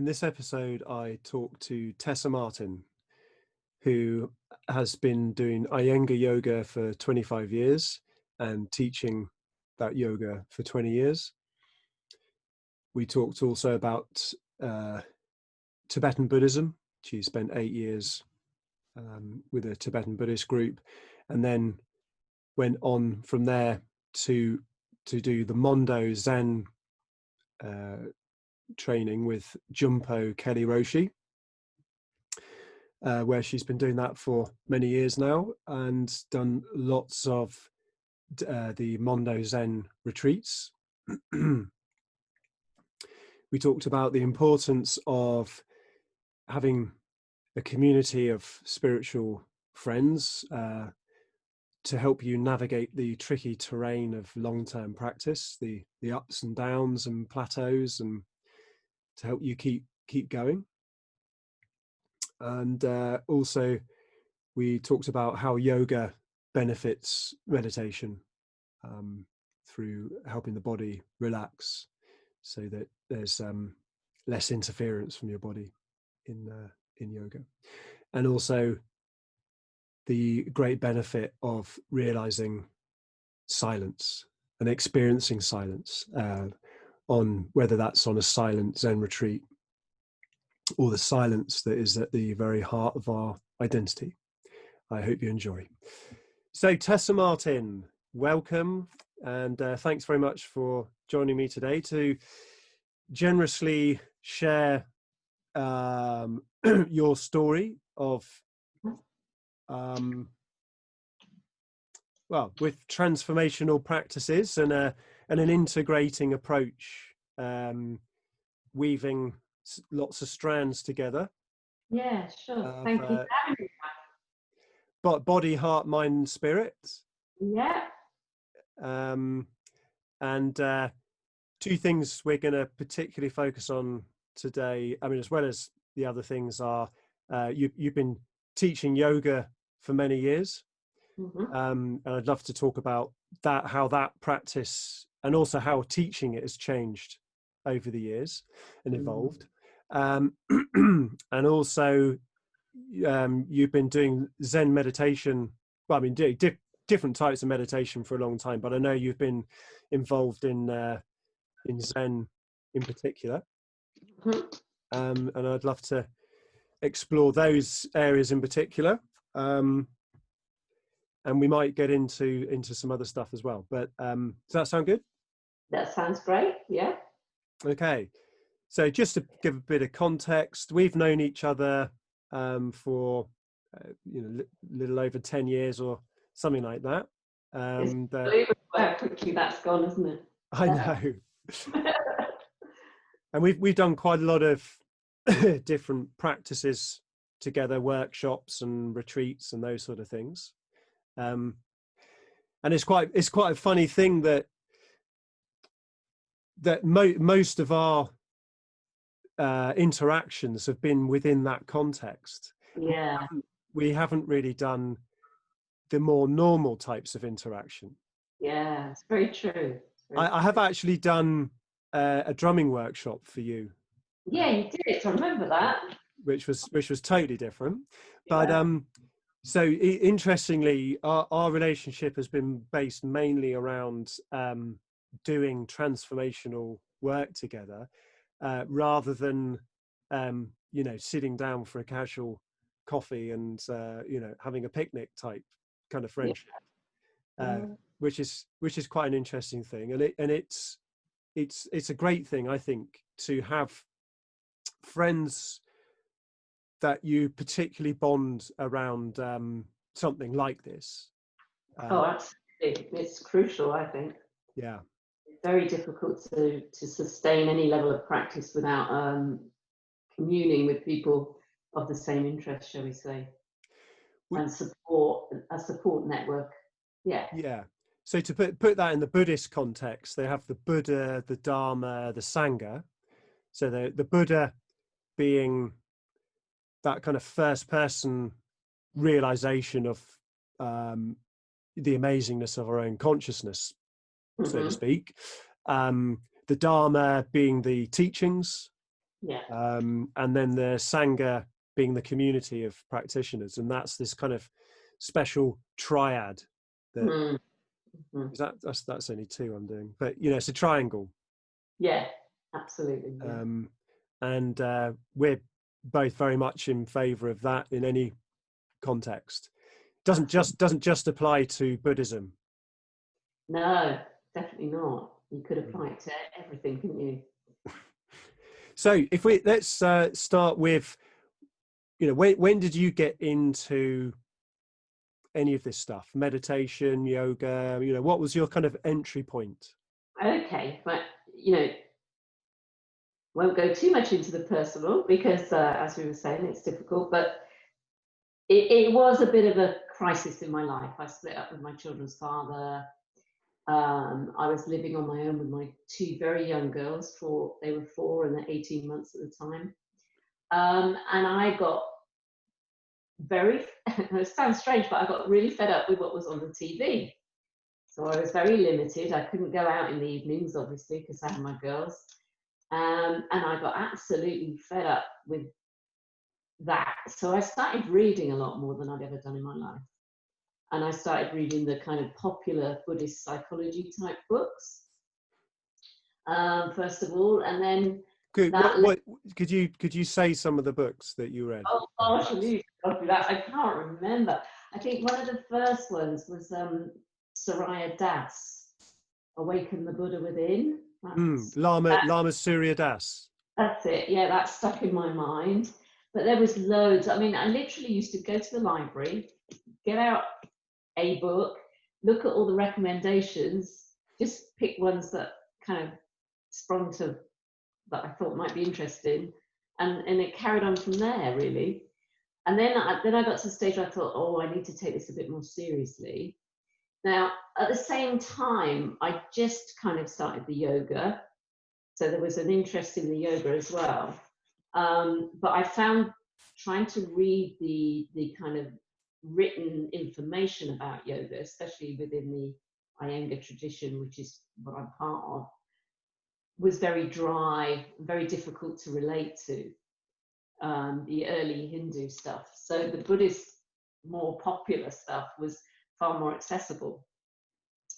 this episode, I talked to Tessa Martin, who has been doing Iyengar yoga for 25 years and teaching that yoga for 20 years. We talked also about Tibetan Buddhism. She spent 8 years with a Tibetan Buddhist group, and then went on from there to do the Mondo Zen training with Jumpo Kelly Roshi, where she's been doing that for many years now and done lots of the Mondo Zen retreats. We talked about the importance of having a community of spiritual friends to help you navigate the tricky terrain of long-term practice, the ups and downs and plateaus, and to help you keep going. And also we talked about how yoga benefits meditation through helping the body relax, so that there's less interference from your body in yoga, and also the great benefit of realizing silence and experiencing silence, on whether that's on a silent Zen retreat or the silence that is at the very heart of our identity. I hope you enjoy. So Tessa Martin, welcome, and thanks very much for joining me today to generously share your story of with transformational practices and an integrating approach, weaving lots of strands together. Yeah, sure. Thank you for having me. But body, heart, mind, spirit. Yeah. And two things we're going to particularly focus on today, I mean, as well as the other things, are you've been teaching yoga for many years. Mm-hmm. And I'd love to talk about that, how that practice and also how teaching it has changed over the years and evolved. And also you've been doing Zen meditation, well, I mean, different types of meditation for a long time, but I know you've been involved in Zen in particular. Mm-hmm. And I'd love to explore those areas in particular. And we might get into some other stuff as well. But does that sound good? That sounds great. Yeah. Okay. So just to give a bit of context, we've known each other for little over 10 years or something like that. It's unbelievable how quickly that's gone, isn't it? I know. And we've done quite a lot of different practices together, workshops and retreats and those sort of things. And it's quite a funny thing that most of our interactions have been within that context. Yeah. We haven't really done the more normal types of interaction. Yeah, it's very true. I have actually done a drumming workshop for you. Yeah, you did. I remember that. Which was totally different. Yeah. But so interestingly, our relationship has been based mainly around doing transformational work together, rather than sitting down for a casual coffee and having a picnic type kind of friendship. Yeah. Which is quite an interesting thing, and it's a great thing, I think, to have friends that you particularly bond around something like this. Oh, absolutely. It's crucial, I think. Yeah. It's very difficult to sustain any level of practice without communing with people of the same interest, shall we say, and a support network. Yeah. Yeah. So to put that in the Buddhist context, they have the Buddha, the Dharma, the Sangha. So the Buddha being that kind of first person realization of the amazingness of our own consciousness, so to speak. The Dharma being the teachings, Yeah. And then the Sangha being the community of practitioners, and that's this kind of special triad that Mm. is that's only two I'm doing, but it's a triangle. Yeah, absolutely. Yeah. And we're both very much in favor of that in any context. Doesn't just apply to Buddhism. No, definitely not. You could apply it to everything, couldn't you? So if let's start with, when did you get into any of this stuff? Meditation, yoga, what was your kind of entry point? Okay, but won't go too much into the personal because, as we were saying, it's difficult. But it was a bit of a crisis in my life. I split up with my children's father. I was living on my own with my two very young girls. They were 4 and 18 months at the time. And I got it sounds strange, but I got really fed up with what was on the TV. So I was very limited. I couldn't go out in the evenings, obviously, because I had my girls. And I got absolutely fed up with that. So I started reading a lot more than I'd ever done in my life. And I started reading the kind of popular Buddhist psychology type books, first of all. And then Good. that What could you say some of the books that you read? Oh gosh, I can't remember. I think one of the first ones was Saraya Das, Awaken the Buddha Within. Lama Surya Das. That's it. Yeah, that stuck in my mind. But there was loads. I mean, I literally used to go to the library, get out a book, look at all the recommendations, just pick ones that kind of sprung to that I thought might be interesting, and it carried on from there really. And then I got to the stage where I thought, oh, I need to take this a bit more seriously. Now, at the same time, I just kind of started the yoga, so there was an interest in the yoga as well. But I found trying to read the kind of written information about yoga, especially within the Iyengar tradition, which is what I'm part of, was very dry, very difficult to relate to. The early Hindu stuff. So the Buddhist, more popular stuff was far more accessible.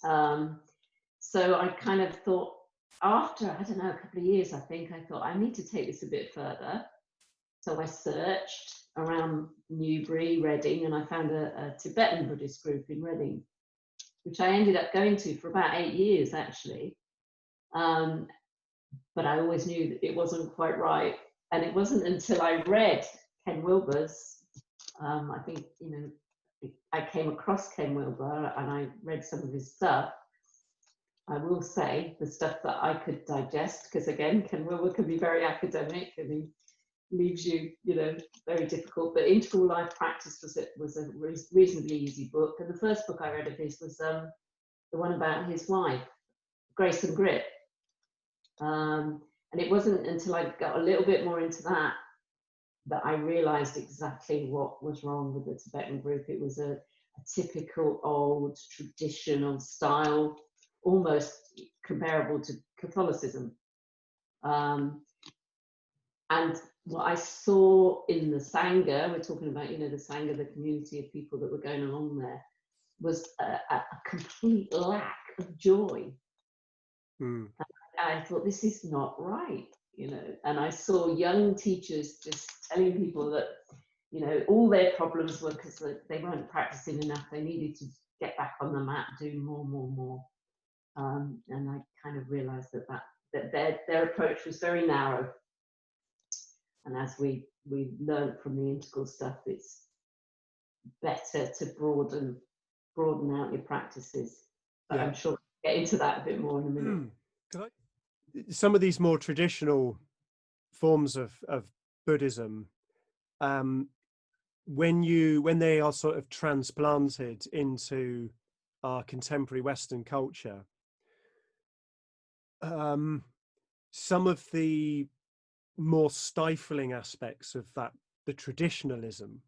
So I kind of thought, after, I don't know, a couple of years, I think, I thought I need to take this a bit further. So I searched around Newbury, Reading, and I found a Tibetan Buddhist group in Reading, which I ended up going to for about 8 years, actually. But I always knew that it wasn't quite right. And it wasn't until I read Ken Wilber's, I think, I came across Ken Wilber and I read some of his stuff. I will say the stuff that I could digest, because again, Ken Wilber can be very academic and he leaves you, very difficult. But Integral Life Practice was a reasonably easy book. And the first book I read of his was the one about his wife, Grace and Grit. And it wasn't until I got a little bit more into that I realized exactly what was wrong with the Tibetan group. It was a typical old traditional style, almost comparable to Catholicism. And what I saw in the Sangha, we're talking about, the Sangha, the community of people that were going along there, was a complete lack of joy. I thought, this is not right, and I saw young teachers just telling people that, all their problems were because they weren't practicing enough. They needed to get back on the mat, do more. And I kind of realized that their approach was very narrow. And as we learned from the integral stuff, it's better to broaden out your practices. But yeah. I'm sure we'll get into that a bit more in a minute. Some of these more traditional forms of Buddhism, when they are sort of transplanted into our contemporary Western culture, some of the more stifling aspects of the traditionalism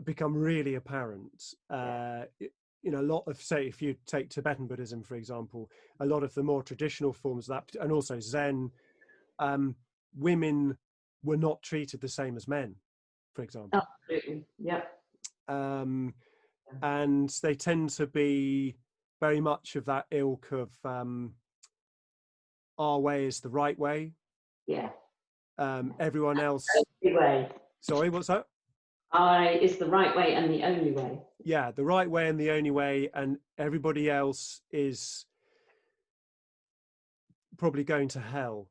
become really apparent. A lot of, say, if you take Tibetan Buddhism, for example, a lot of the more traditional forms of that, and also Zen, women were not treated the same as men, for example. Absolutely. Yep. And they tend to be very much of that ilk of our way is the right way. Yeah. Everyone else. Way. Sorry, what's that? Is the right way and the only way. Yeah, the right way and the only way, and everybody else is probably going to hell.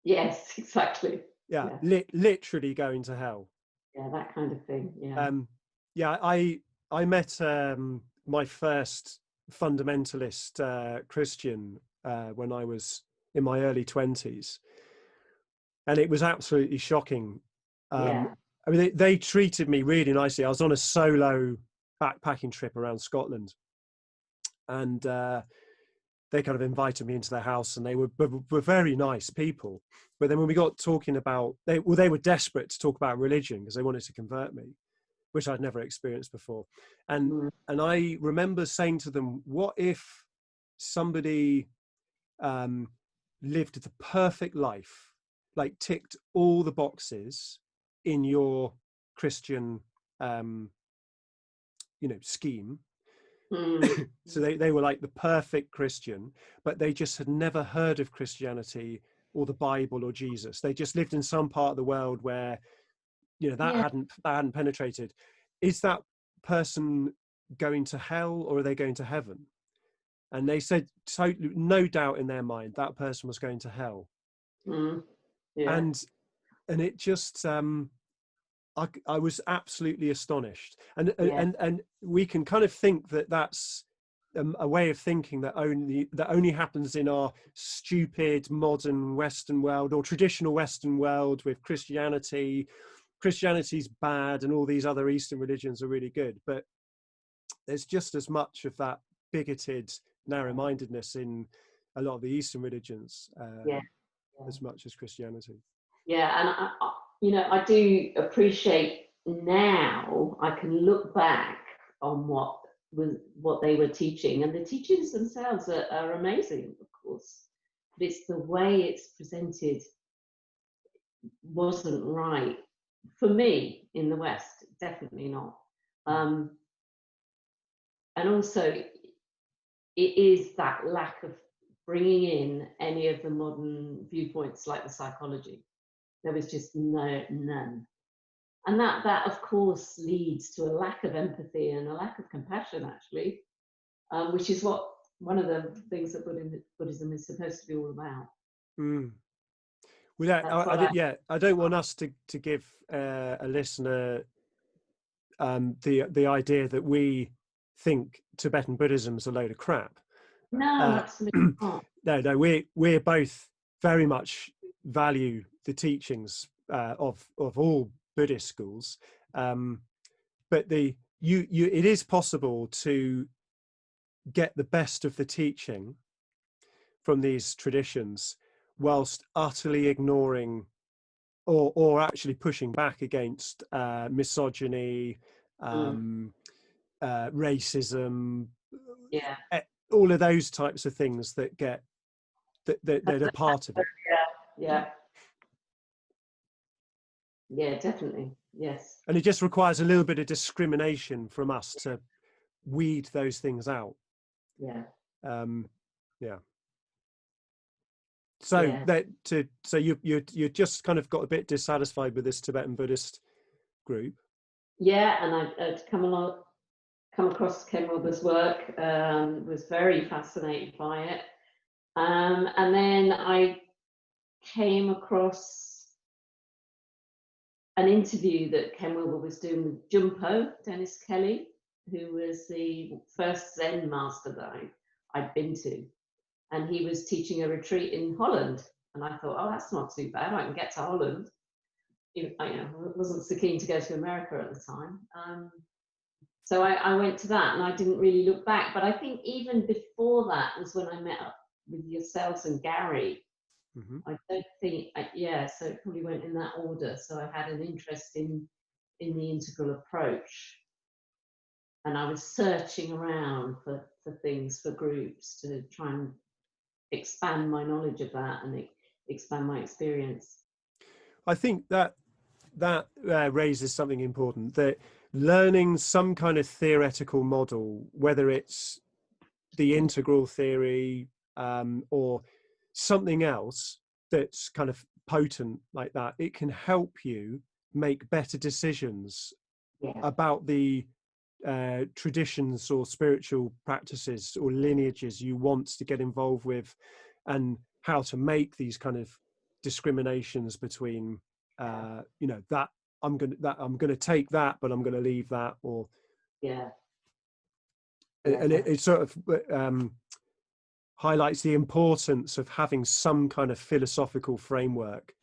Yes, exactly. Yeah, literally going to hell. Yeah, that kind of thing. Yeah. Yeah, I met my first fundamentalist Christian when I was in my early 20s, and it was absolutely shocking. Yeah. I mean, they treated me really nicely. I was on a solo backpacking trip around Scotland, and they kind of invited me into their house, and they were very nice people. But then when we got talking about, they were desperate to talk about religion because they wanted to convert me, which I'd never experienced before. And I remember saying to them, what if somebody lived the perfect life, like ticked all the boxes in your Christian, scheme. So they were like the perfect Christian, but they just had never heard of Christianity or the Bible or Jesus. They just lived in some part of the world where, that hadn't penetrated. Is that person going to hell or are they going to heaven? And they said, totally, no doubt in their mind, that person was going to hell. Yeah. And it just, I was absolutely astonished. And we can kind of think that that's a way of thinking that only happens in our stupid modern Western world or traditional Western world with Christianity. Christianity's bad and all these other Eastern religions are really good, but there's just as much of that bigoted narrow-mindedness in a lot of the Eastern religions as much as Christianity. Yeah, and I do appreciate now. I can look back on what they were teaching, and the teachings themselves are amazing, of course. But it's the way it's presented wasn't right for me in the West. Definitely not. And also, it is that lack of bringing in any of the modern viewpoints like the psychology. There was just none. And that of course leads to a lack of empathy and a lack of compassion, actually, which is what one of the things that Buddhism is supposed to be all about. Well, I don't want us to give a listener the idea that we think Tibetan Buddhism is a load of crap. No, absolutely not. No, we're both very much value the teachings of all Buddhist schools, but it is possible to get the best of the teaching from these traditions whilst utterly ignoring or actually pushing back against misogyny, racism, all of those types of things that are part of it. Yeah, definitely. Yes. And it just requires a little bit of discrimination from us to weed those things out. Yeah. So you just kind of got a bit dissatisfied with this Tibetan Buddhist group. Yeah, and I'd come across Ken Wilber's work, was very fascinated by it. And then I came across an interview that Ken Wilber was doing with Jumpo, Dennis Kelly, who was the first Zen master that I'd been to. And he was teaching a retreat in Holland. And I thought, oh, that's not too bad. I can get to Holland. I wasn't so keen to go to America at the time. So I went to that and I didn't really look back. But I think even before that was when I met up with yourselves and Gary. I don't think, so it probably went in that order. So I had an interest in the integral approach. And I was searching around for things, for groups to try and expand my knowledge of that and expand my experience. I think that raises something important, that learning some kind of theoretical model, whether it's the integral theory or something else that's kind of potent like that, it can help you make better decisions about the traditions or spiritual practices or lineages you want to get involved with, and how to make these kind of discriminations between that I'm gonna take that, but I'm gonna leave that, or and it sort of highlights the importance of having some kind of philosophical framework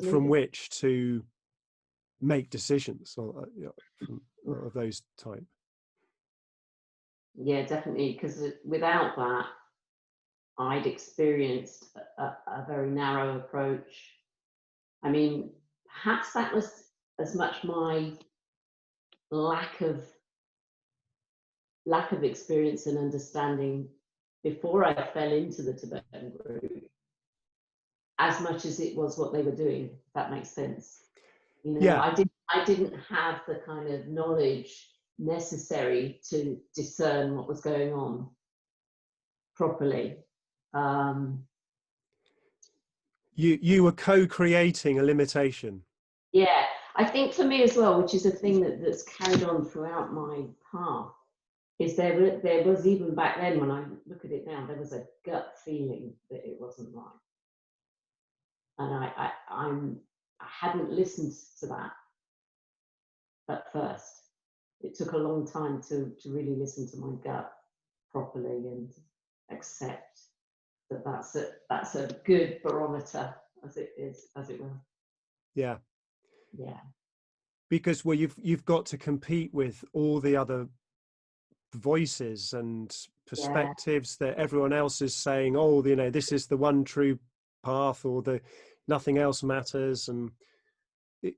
from which to make decisions, or of those type. Yeah, definitely, because without that, I'd experienced a very narrow approach. I mean, perhaps that was as much my lack of experience and understanding before I fell into the Tibetan group, as much as it was what they were doing, if that makes sense. You know, I didn't have the kind of knowledge necessary to discern what was going on properly. You were co-creating a limitation. Yeah, I think for me as well, which is a thing that's carried on throughout my path, is there was, even back then, when I look at it now, there was a gut feeling that it wasn't right, and I hadn't listened to that at first. It took a long time to really listen to my gut properly and accept that that's a good barometer, as it were. Yeah. Yeah. Because you've got to compete with all the other voices and perspectives that everyone else is saying, oh, this is the one true path, or the nothing else matters, and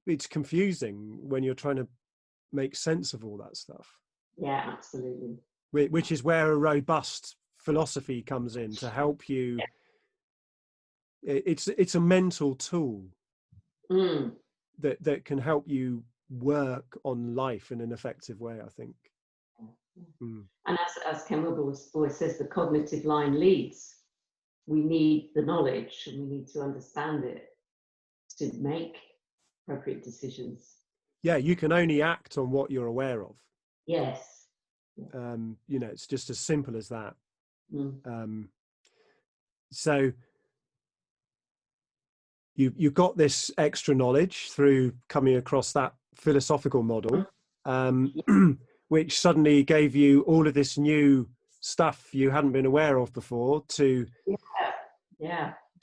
it's confusing when you're trying to make sense of all that stuff. Yeah, absolutely. Which is where a robust philosophy comes in to help you. It's a mental tool that can help you work on life in an effective way, I think. And as Ken Wilber always says, the cognitive line leads. We need the knowledge, and we need to understand it to make appropriate decisions. Yeah, you can only act on what you're aware of. Yes. It's just as simple as that. So you got this extra knowledge through coming across that philosophical model, which suddenly gave you all of this new stuff you hadn't been aware of before to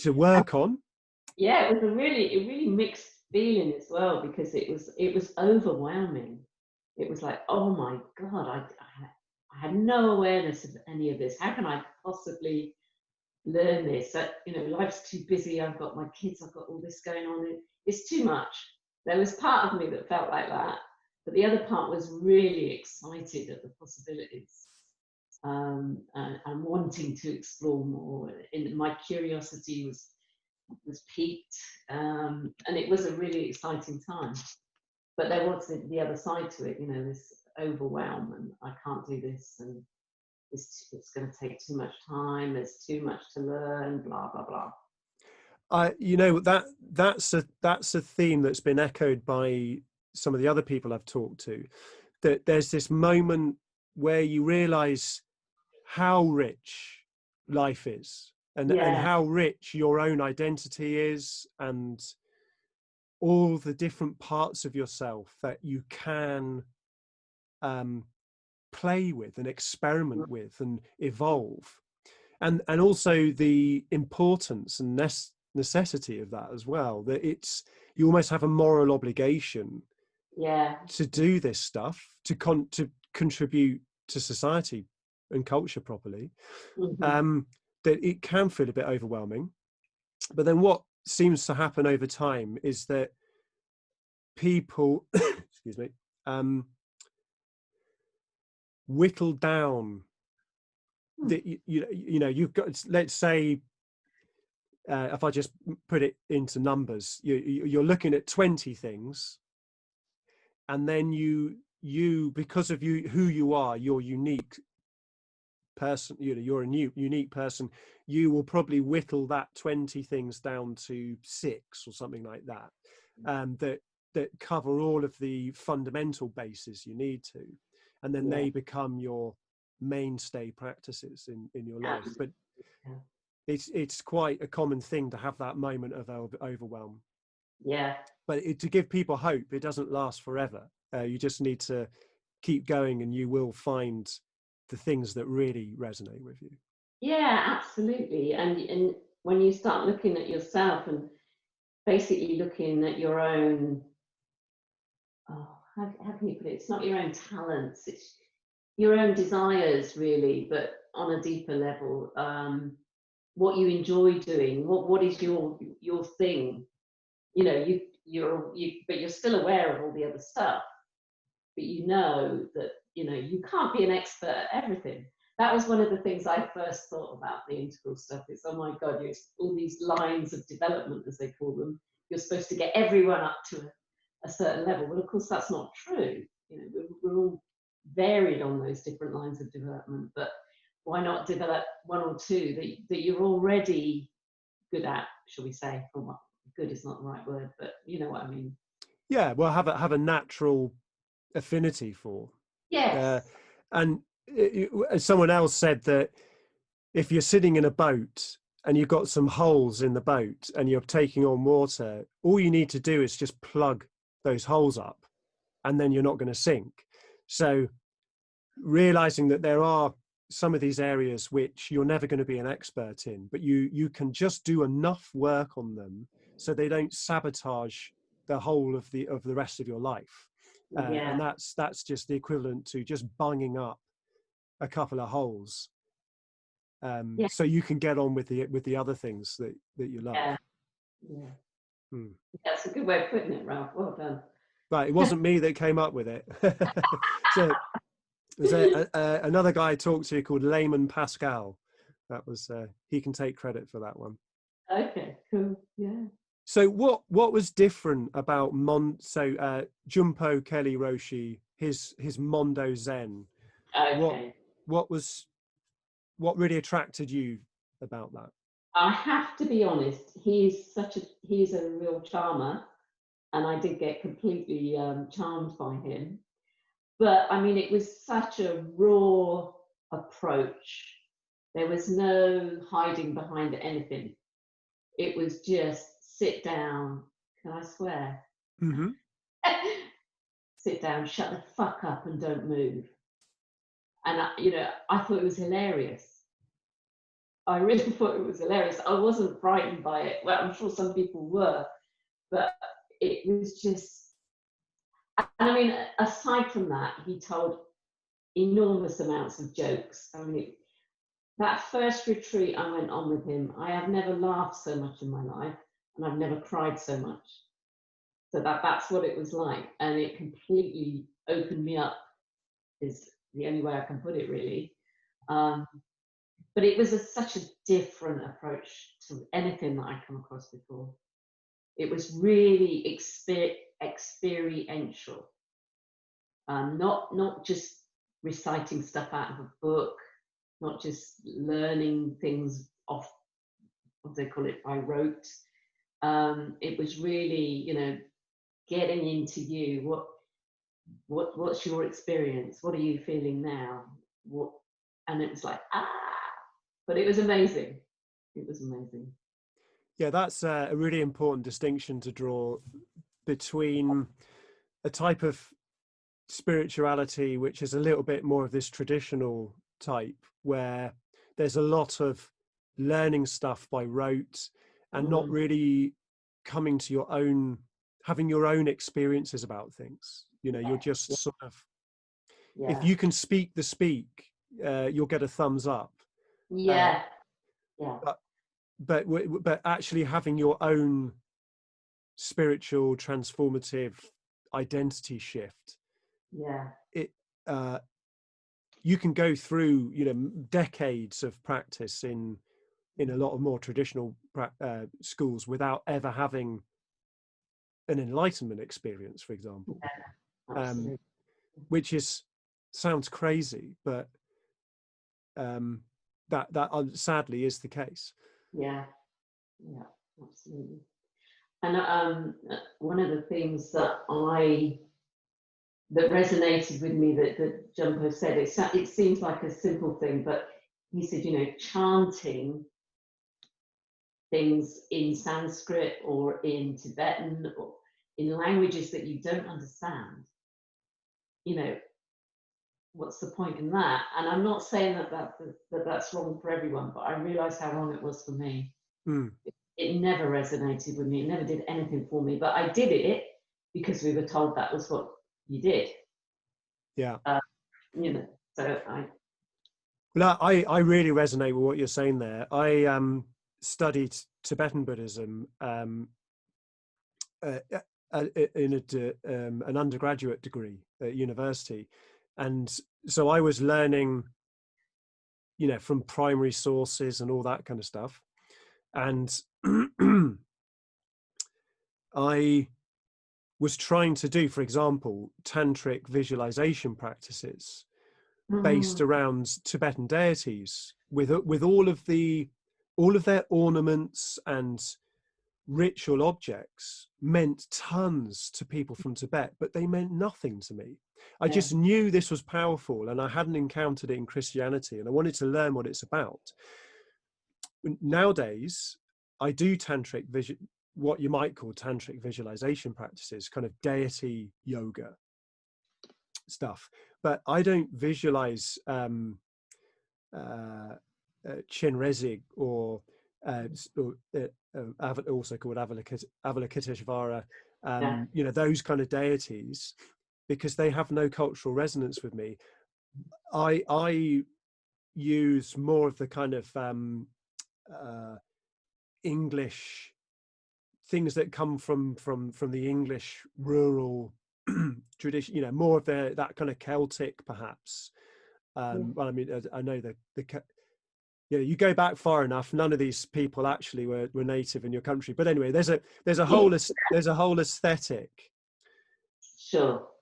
work on. Yeah, it was a really mixed feeling as well, because it was overwhelming. It was like, oh my God, I had no awareness of any of this. How can I possibly learn this? Life's too busy. I've got my kids. I've got all this going on. It's too much. There was part of me that felt like that, but the other part was really excited at the possibilities, and wanting to explore more. And my curiosity was piqued, and it was a really exciting time. But there was the other side to it, this overwhelm, and I can't do this, and it's going to take too much time, there's too much to learn, blah blah blah. That's a theme that's been echoed by some of the other people I've talked to, that there's this moment where you realize how rich life is, and how rich your own identity is, and all the different parts of yourself that you can play with and experiment with and evolve, and also the importance and necessity of that as well, that you almost have a moral obligation to do this stuff, to contribute to society and culture properly. That it can feel a bit overwhelming, but then what seems to happen over time is that people excuse me, whittle down you've got, let's say if I just put it into numbers, you're looking at 20 things, and then you because of who you are, you're unique person, you're a unique person, you will probably whittle that 20 things down to 6 or something like that, that cover all of the fundamental bases you need to, and then they become your mainstay practices in your life. But it's quite a common thing to have that moment of overwhelm. But to give people hope, it doesn't last forever. You just need to keep going, and you will find the things that really resonate with you. Absolutely. And when you start looking at yourself and basically looking at your own, how can you put it? It's not your own talents, it's your own desires, really, but on a deeper level. What you enjoy doing, what is your thing? But you're still aware of all the other stuff. But you know that you can't be an expert at everything. That was one of the things I first thought about the integral stuff. It's, oh my God, all these lines of development, as they call them. You're supposed to get everyone up to a certain level. Well, of course, that's not true. We're all varied on those different lines of development. But why not develop one or two that you're already good at, shall we say? Well, good is not the right word, but you know what I mean. Yeah, well, have a natural affinity for. Yes. And someone else said that if you're sitting in a boat and you've got some holes in the boat and you're taking on water, all you need to do is just plug those holes up, and then you're not going to sink. So realizing that there are some of these areas which you're never going to be an expert in, but you can just do enough work on them so they don't sabotage the whole of the rest of your life. And that's just the equivalent to just bunging up a couple of holes, so you can get on with the other things that you love. That's a good way of putting it, Ralph. Well done. Right, it wasn't me that came up with it. So there's another guy I talked to called Layman Pascal. That was he can take credit for that one. Okay, cool. Yeah. So what was different about Jumpo Kelly Roshi, his Mondo Zen? Okay. What really attracted you about that? I have to be honest, he's a real charmer, and I did get completely charmed by him. But I mean, it was such a raw approach. There was no hiding behind anything. It was just sit down. Can I swear? Mm-hmm. Sit down, shut the fuck up, and don't move. And I thought it was hilarious. I really thought it was hilarious. I wasn't frightened by it. Well, I'm sure some people were, but it was just. And I mean, aside from that, he told enormous amounts of jokes. I mean, that first retreat I went on with him, I have never laughed so much in my life, and I've never cried so much. So that's what it was like, and it completely opened me up. Is the only way I can put it, really. But it was such a different approach to anything that I'd come across before. It was really experiential, not just reciting stuff out of a book, not just learning things off, what they call it, by rote. It was really, getting into you. What's your experience? What are you feeling now? And it was like, but it was amazing. It was amazing. Yeah, that's a really important distinction to draw between a type of spirituality which is a little bit more of this traditional type, where there's a lot of learning stuff by rote and not really coming to having your own experiences about things. You're just sort of, if you can speak the speak, you'll get a thumbs up. But actually having your own spiritual transformative identity shift, you can go through decades of practice in in a lot of more traditional schools without ever having an enlightenment experience, for example, Absolutely. which sounds crazy, but that sadly is the case. Yeah, yeah, absolutely. And one of the things that resonated with me that Jumbo said, it seems like a simple thing, but he said, chanting things in Sanskrit or in Tibetan or in languages that you don't understand, what's the point in that? And I'm not saying that's wrong for everyone, but I realized how wrong it was for me. It never resonated with me. It never did anything for me, but I did it because we were told that was what you did. Yeah. So Well, I really resonate with what you're saying there. I studied Tibetan Buddhism in an undergraduate degree at university, and so I was learning, from primary sources and all that kind of stuff, and I was trying to do, for example, tantric visualization practices based around Tibetan deities with all of their ornaments and ritual objects meant tons to people from Tibet, but they meant nothing to me. I just knew this was powerful, and I hadn't encountered it in Christianity, and I wanted to learn what it's about. Nowadays, I do what you might call tantric visualization practices, kind of deity yoga stuff, but I don't visualize Chenrezig or also called Avalokiteshvara, those kind of deities, because they have no cultural resonance with me. I use more of the kind of English things that come from the English rural tradition, more of that kind of Celtic, perhaps. Well, I mean, I know you go back far enough, none of these people actually were native in your country. But anyway, there's a whole aesthetic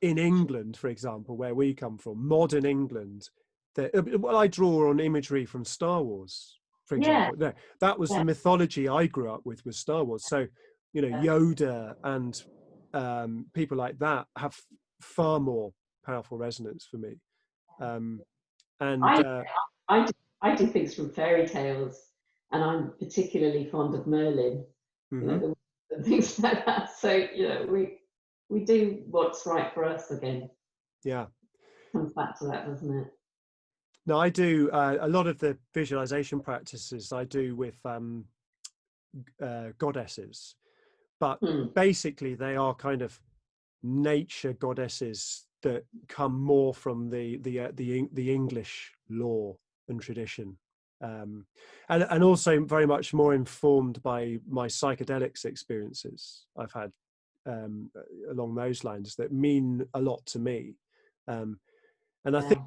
in England, for example, where we come from, modern England, that I draw on imagery from Star Wars, for example. That was the mythology I grew up with, was Star Wars. So, Yoda and people like that have far more powerful resonance for me. I do things from fairy tales, and I'm particularly fond of Merlin, and things like that. So we do what's right for us again. Yeah, comes back to that, doesn't it? No, I do a lot of the visualization practices I do with goddesses, but basically they are kind of nature goddesses that come more from the English lore and tradition, and also very much more informed by my psychedelics experiences I've had along those lines, that mean a lot to me, and I think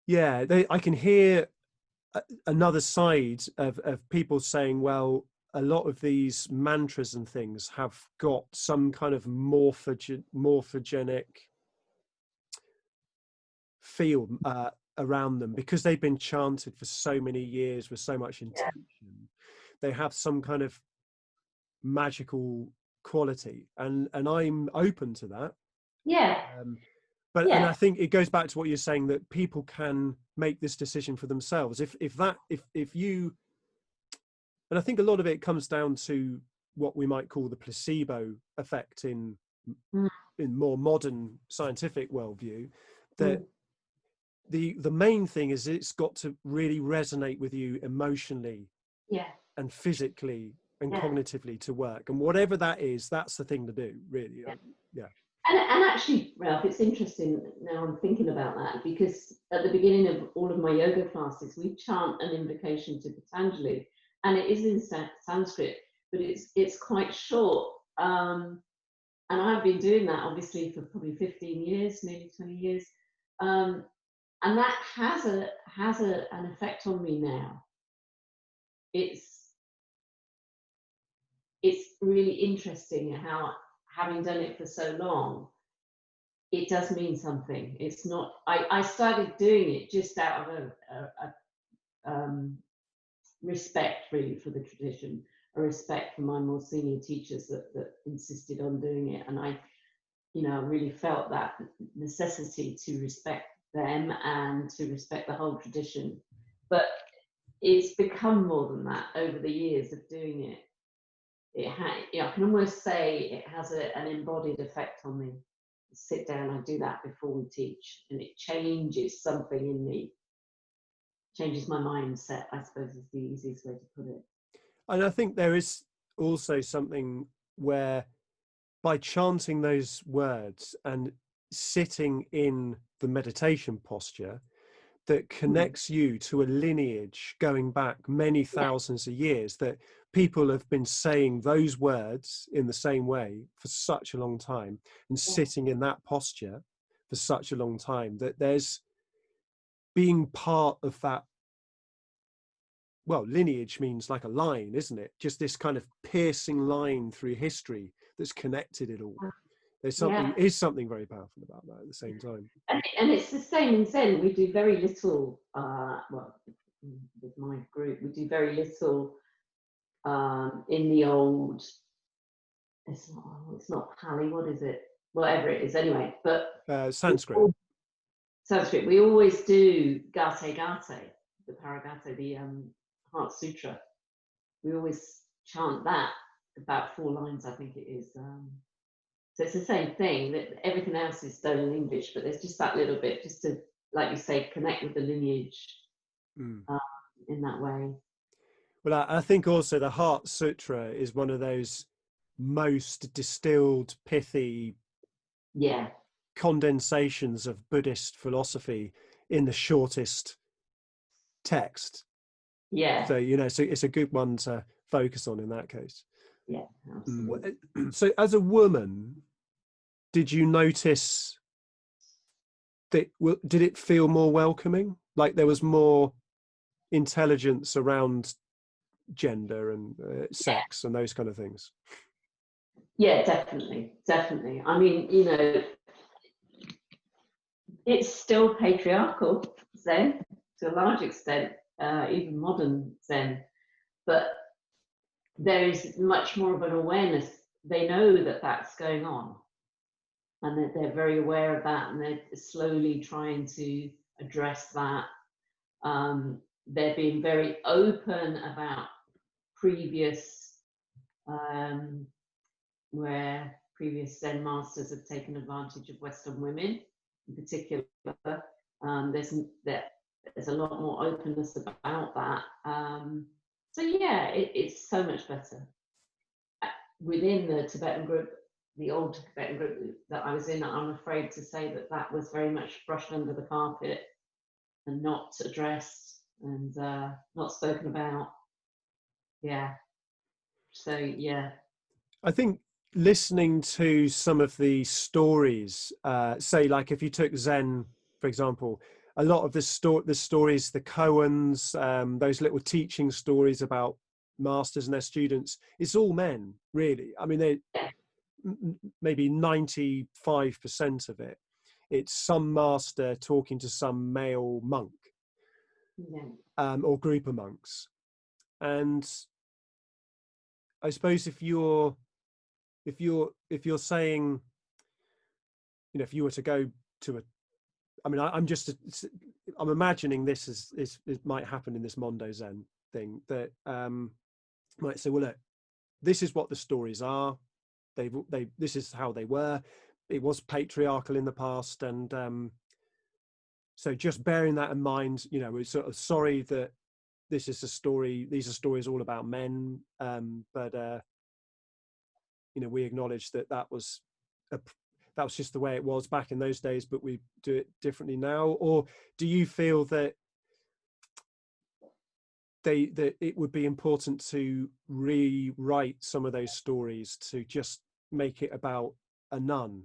I can hear another side of people saying, well, a lot of these mantras and things have got some kind of morphogenic feel around them because they've been chanted for so many years with so much intention. They have some kind of magical quality, and I'm open to that. And I think it goes back to what you're saying, that people can make this decision for themselves. If you, and I think a lot of it comes down to what we might call the placebo effect in more modern scientific worldview, that the main thing is it's got to really resonate with you emotionally and physically and cognitively to work. And whatever that is, that's the thing to do, really. And actually, Ralph, it's interesting now I'm thinking about that, because at the beginning of all of my yoga classes, we chant an invocation to Patanjali, and it is in Sanskrit, but it's quite short. And I've been doing that obviously for probably 15 years, maybe 20 years. and that has an effect on me now. It's really interesting how, having done it for so long, it does mean something. It's not. I started doing it just out of respect, really, for the tradition, a respect for my more senior teachers that insisted on doing it, and I really felt that necessity to respect them and to respect the whole tradition. But it's become more than that over the years of doing it. I can almost say it has an embodied effect on me. I sit down, I do that before we teach, and it changes something in me, changes my mindset, I suppose is the easiest way to put it. And I think there is also something where, by chanting those words and sitting in the meditation posture, that connects you to a lineage going back many thousands of years, that people have been saying those words in the same way for such a long time, and sitting in that posture for such a long time, that there's being part of that. Well, lineage means like a line, isn't it? Just this kind of piercing line through history that's connected it all. There's something very powerful about that at the same time. And it's the same in Zen. We do very little, with my group, we do very little in the old, it's not Pali, what is it? Whatever it is, anyway. But Sanskrit. Sanskrit. We always do Gate Gate, the Paragate, the Heart Sutra. We always chant that, about 4 lines, I think it is. So it's the same thing, that everything else is done in English, but there's just that little bit, just to, like you say, connect with the lineage in that way. Well, I think also the Heart Sutra is one of those most distilled, pithy condensations of Buddhist philosophy in the shortest text. Yeah. So, so it's a good one to focus on in that case. Yeah, absolutely. So as a woman, did you notice that, did it feel more welcoming? Like there was more intelligence around gender and sex and those kind of things? Yeah, definitely. I mean, it's still patriarchal, Zen, to a large extent, even modern Zen, but there is much more of an awareness. They know that that's going on, and that they're very aware of that, and they're slowly trying to address that. They're being very open about previous, where previous Zen masters have taken advantage of Western women in particular. There's a lot more openness about that. So yeah, it's so much better. Within the Tibetan group, the old Tibetan group that I was in, I'm afraid to say that was very much brushed under the carpet and not addressed and not spoken about. Yeah. So yeah. I think listening to some of the stories, say like if you took Zen, for example, a lot of the stories, the koans, those little teaching stories about masters and their students, it's all men, really. I mean, maybe 95% of it, it's some master talking to some male monk, or group of monks. And I suppose if you're saying, if you were to go to I'm imagining this is it might happen in this Mondo Zen thing, that might say, well, look, this is what the stories are. This is how they were. It was patriarchal in the past, and so just bearing that in mind, we're sort of sorry that this is a story. These are stories all about men, but we acknowledge that was just the way it was back in those days, but we do it differently now. Or do you feel that it would be important to rewrite some of those stories to just make it about a nun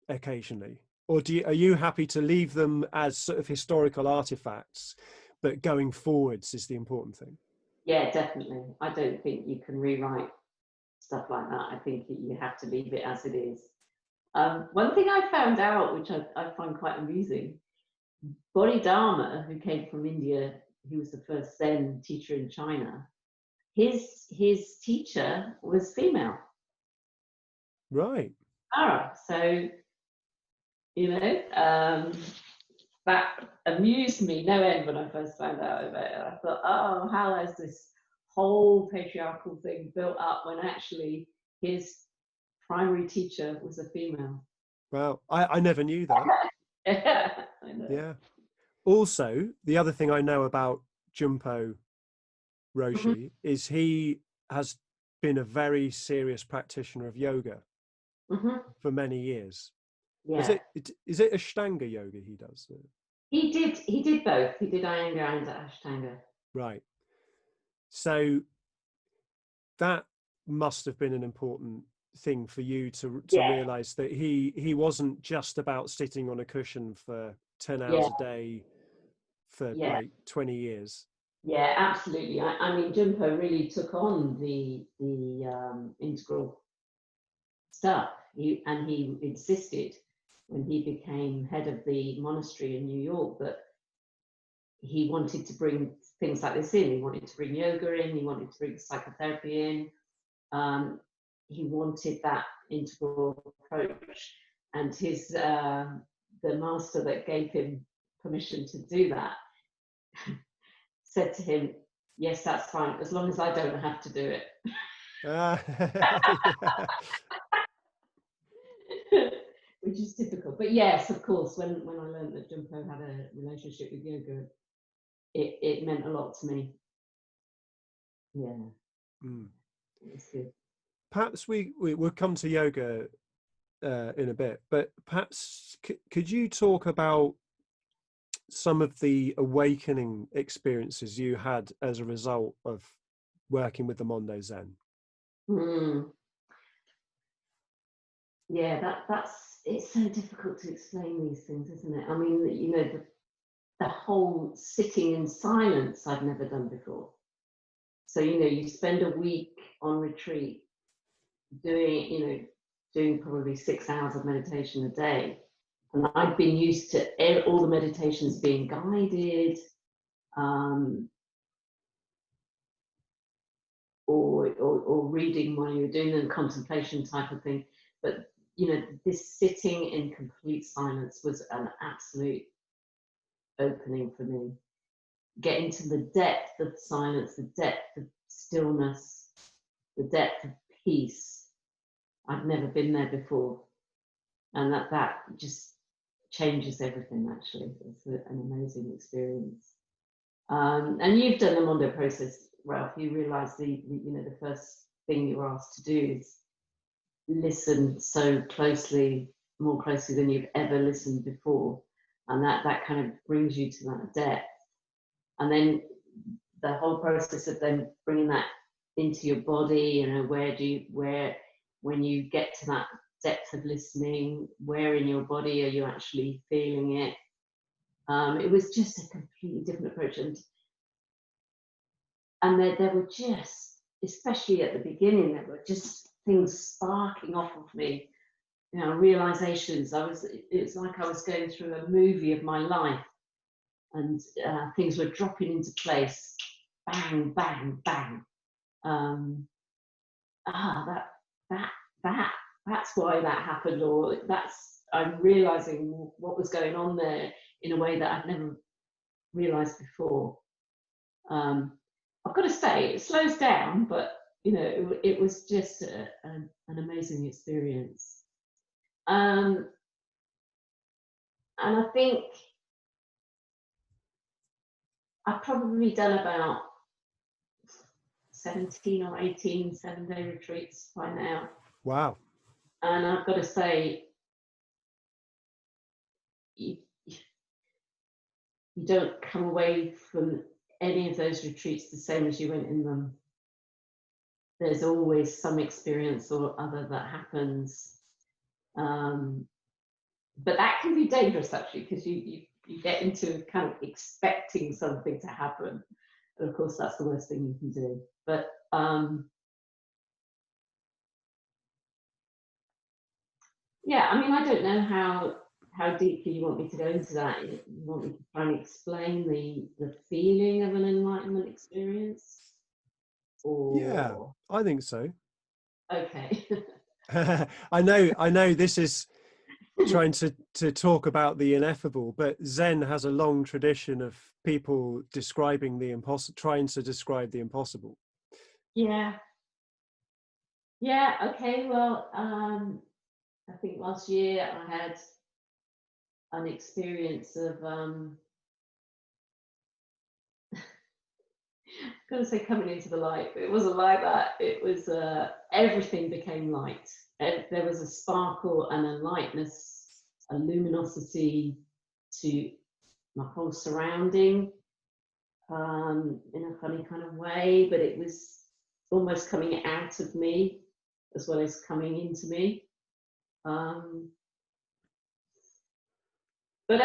occasionally? Or are you happy to leave them as sort of historical artifacts, but going forwards is the important thing? Yeah, definitely. I don't think you can rewrite stuff like that. I think you have to leave it as it is. One thing I found out, which I find quite amusing, Bodhidharma, who came from India, he was the first Zen teacher in China. His teacher was female. Right. So that amused me no end when I first found out about it. I thought, oh, how has this whole patriarchal thing built up when actually his primary teacher was a female? Well, I never knew that. Yeah, I know. Yeah. Also, the other thing I know about Jumpo Roshi is he has been a very serious practitioner of yoga for many years. Yeah. Is it Ashtanga yoga he does? He did both. He did Iyengar and Ashtanga. Right. So that must have been an important thing for you to Yeah, realize that he wasn't just about sitting on a cushion for 10 yeah, hours a day for yeah, like 20 years. yeah, absolutely. I mean, Jumpo really took on the integral stuff. He insisted when he became head of the monastery in New York that he wanted to bring things like this in. He wanted to bring yoga in. He wanted to bring psychotherapy in. He wanted that integral approach, and the master that gave him permission to do that said to him, "Yes, that's fine, as long as I don't have to do it." Yeah. Which is typical. But yes, of course, when I learned that Jumpo had a relationship with yoga, it meant a lot to me. Yeah, Mm. it was good. Perhaps we'll come to yoga in a bit, but perhaps could you talk about some of the awakening experiences you had as a result of working with the Mondo Zen? Mm. Yeah, that's it's so difficult to explain these things, isn't it? I mean, the whole sitting in silence I've never done before. So you spend a week on retreat doing probably 6 hours of meditation a day, and I've been used to all the meditations being guided, um, or reading while you're doing them, contemplation type of thing. But this sitting in complete silence was an absolute opening for me. Getting to the depth of silence, the depth of stillness, the depth of peace. I've never been there before, and that just changes everything. Actually, it's an amazing experience. And you've done the Mondo process, Ralph. You realise the first thing you're asked to do is listen so closely, more closely than you've ever listened before, and that kind of brings you to that depth. And then the whole process of then bringing that into your body, when you get to that depth of listening, where in your body are you actually feeling it? It was just a completely different approach, and there were just, especially at the beginning, there were just things sparking off of me, realizations. It was like I was going through a movie of my life, and things were dropping into place, bang, bang, bang. That that that that's why that happened, or I'm realizing what was going on there in a way that I've never realized before. I've got to say, it slows down, but it was just an amazing experience. And I think I've probably done about 17 or 18 7-day retreats by now. Wow. And I've got to say, you don't come away from any of those retreats the same as you went in them. There's always some experience or other that happens. but that can be dangerous actually, because you get into kind of expecting something to happen, and of course that's the worst thing you can do. But yeah, I mean, I don't know how deeply you want me to go into that. You want me to try and explain the feeling of an enlightenment experience, Yeah, or I think so. okay. I know this is trying to talk about the ineffable, but Zen has a long tradition of people describing the impossible, trying to describe the impossible. Yeah, yeah, okay. Well, I think last year I had an experience of I'm gonna say coming into the light, but it wasn't like that. It was everything became light. There was a sparkle and a lightness, a luminosity to my whole surrounding, in a funny kind of way, but it was almost coming out of me as well as coming into me. Um, but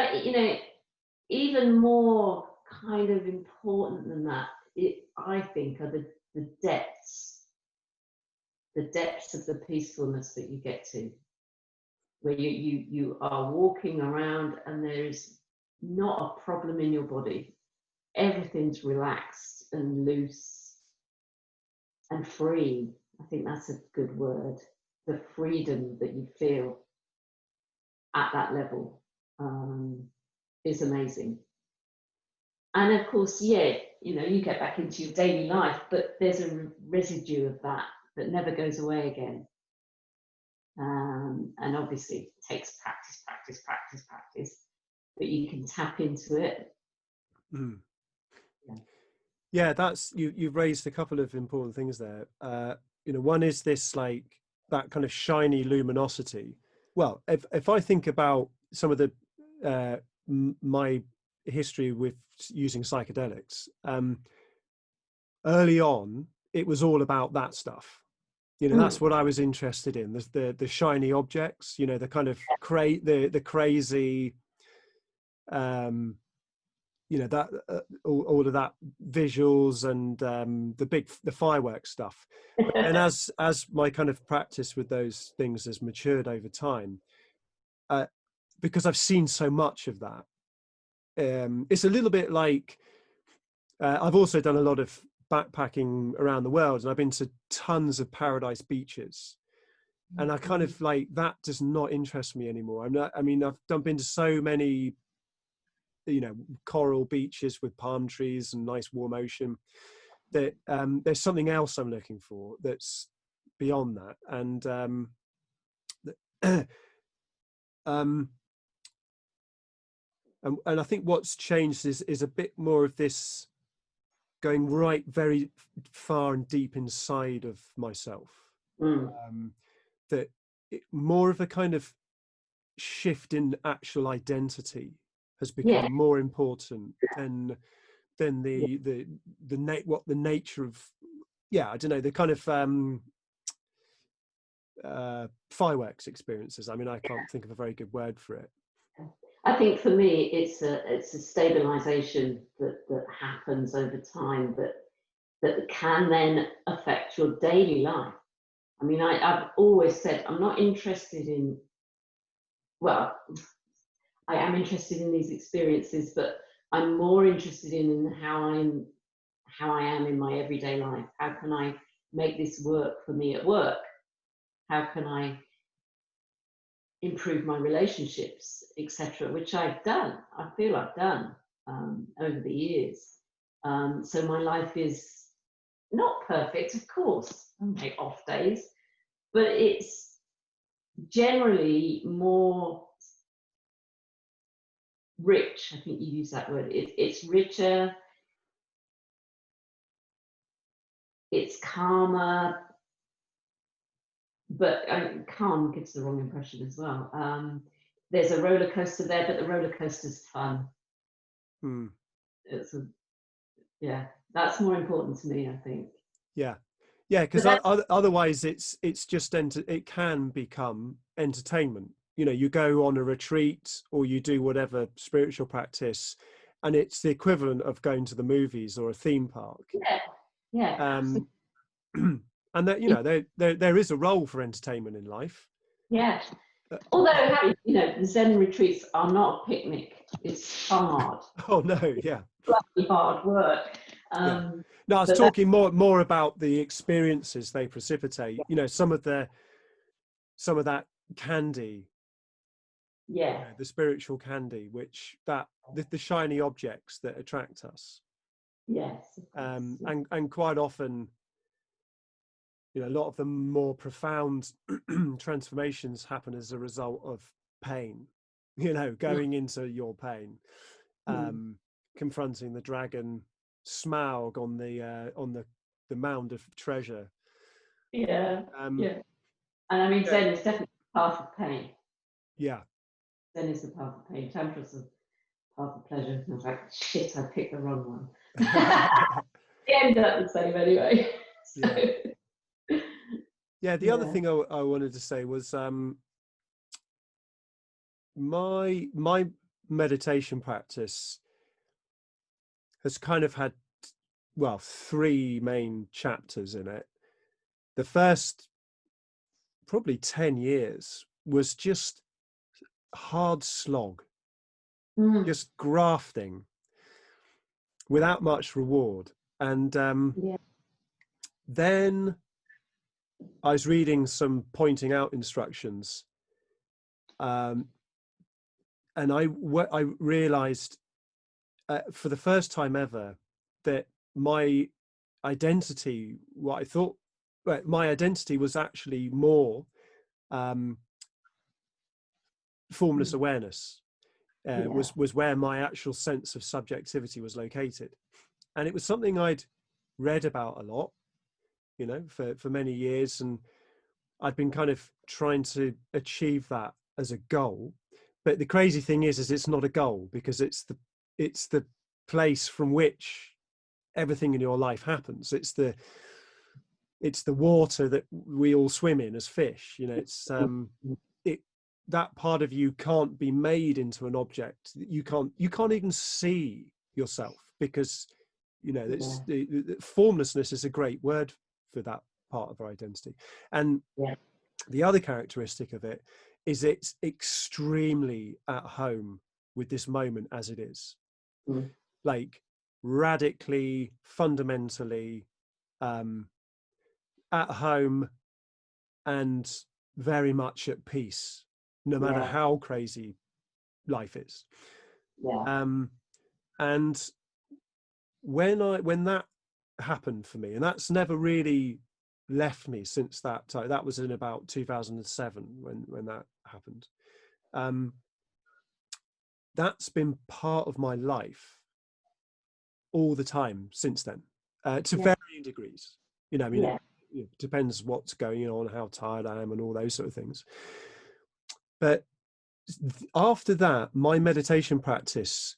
even more kind of important than that, I think, are the depths, the depths of the peacefulness that you get to, where you are walking around and there is not a problem in your body. Everything's relaxed and loose and free. I think that's a good word. The freedom that you feel at that level is amazing. And of course, yeah, you get back into your daily life, but there's a residue of that that never goes away again. And obviously, it takes practice, but you can tap into it. Mm. Yeah. Yeah, that's you've raised a couple of important things there. One is this, like, that kind of shiny luminosity. Well, if I think about some of the my history with using psychedelics, early on it was all about that stuff. That's what I was interested in, the shiny objects, the kind of the crazy, that all of that visuals and the fireworks stuff. But then as my kind of practice with those things has matured over time, because I've seen so much of that, it's a little bit like, I've also done a lot of backpacking around the world, and I've been to tons of paradise beaches, and I kind of like, that does not interest me anymore. I've been to so many coral beaches with palm trees and nice warm ocean, that there's something else I'm looking for that's beyond that. And I think what's changed is a bit more of this going right very far and deep inside of myself. That more of a kind of shift in actual identity has become Yeah. more important than the what the nature of, I don't know, the kind of fireworks experiences. I can't think of a very good word for it. I think for me, it's a stabilization that happens over time, that can then affect your daily life. I've always said I'm not interested in, well, I am interested in these experiences, but I'm more interested in how I am in my everyday life. How can I make this work for me at work? How can I improve my relationships, etc., which I've done. I feel I've done over the years. So my life is not perfect, of course. I make off days, but it's generally more rich. I think you use that word. It's richer. It's calmer. But calm gives the wrong impression as well. There's a roller coaster there, but the roller coaster's fun. It's that's more important to me, I think. Yeah, because otherwise it can become entertainment. you know, you go on a retreat or you do whatever spiritual practice, and it's the equivalent of going to the movies or a theme park. Yeah. Um, and that, you know, there is a role for entertainment in life. Yeah. Although, you know, the Zen retreats are not a picnic. It's hard. Oh no, yeah. Bloody hard work. Yeah. No, I was talking more about the experiences they precipitate. You know, some of that candy. Yeah. You know, the spiritual candy, which the shiny objects that attract us. Yes. And quite often, you know, a lot of the more profound transformations happen as a result of pain. You know, going into your pain, confronting the dragon Smaug on the mound of treasure. Yeah. Yeah. And I mean, Zen is definitely the path of pain. Yeah. Zen is the path of pain. Tantra is the path of pleasure. And I was like, shit, I picked the wrong one. They end up the same anyway. So. Yeah. The other thing I wanted to say was my meditation practice has kind of had, well, 3 main chapters in it. The first probably 10 years was just hard slog, just grafting without much reward. And then I was reading some pointing out instructions, and I realized for the first time ever that my identity, my identity was actually more formless awareness. Was where my actual sense of subjectivity was located. And it was something I'd read about a lot, you know, for many years. And I'd been kind of trying to achieve that as a goal. But the crazy thing is it's not a goal, because it's the place from which everything in your life happens. It's the water that we all swim in as fish. You know, it's that part of you can't be made into an object. You can't even see yourself, because, you know, the formlessness is a great word for that part of our identity. And the other characteristic of it is it's extremely at home with this moment as it is. Like radically, fundamentally at home and very much at peace, no matter how crazy life is. And when that happened for me, and that's never really left me since that time. That was in about 2007 when that happened. That's been part of my life all the time since then, to varying degrees. You know, I mean, it depends what's going on, how tired I am, and all those sort of things. But after that, my meditation practice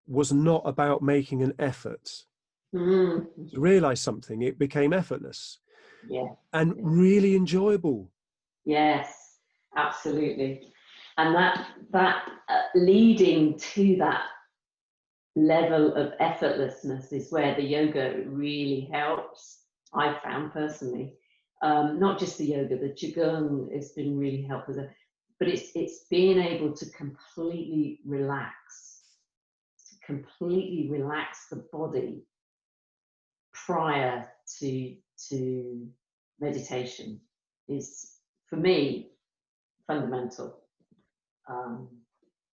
was not about making an effort to realize something. It became effortless and really enjoyable. Yes, absolutely. And that leading to that level of effortlessness is where the yoga really helps, I found personally. Not just the yoga, the qigong has been really helpful, but it's being able to completely relax the body prior to meditation is, for me, fundamental.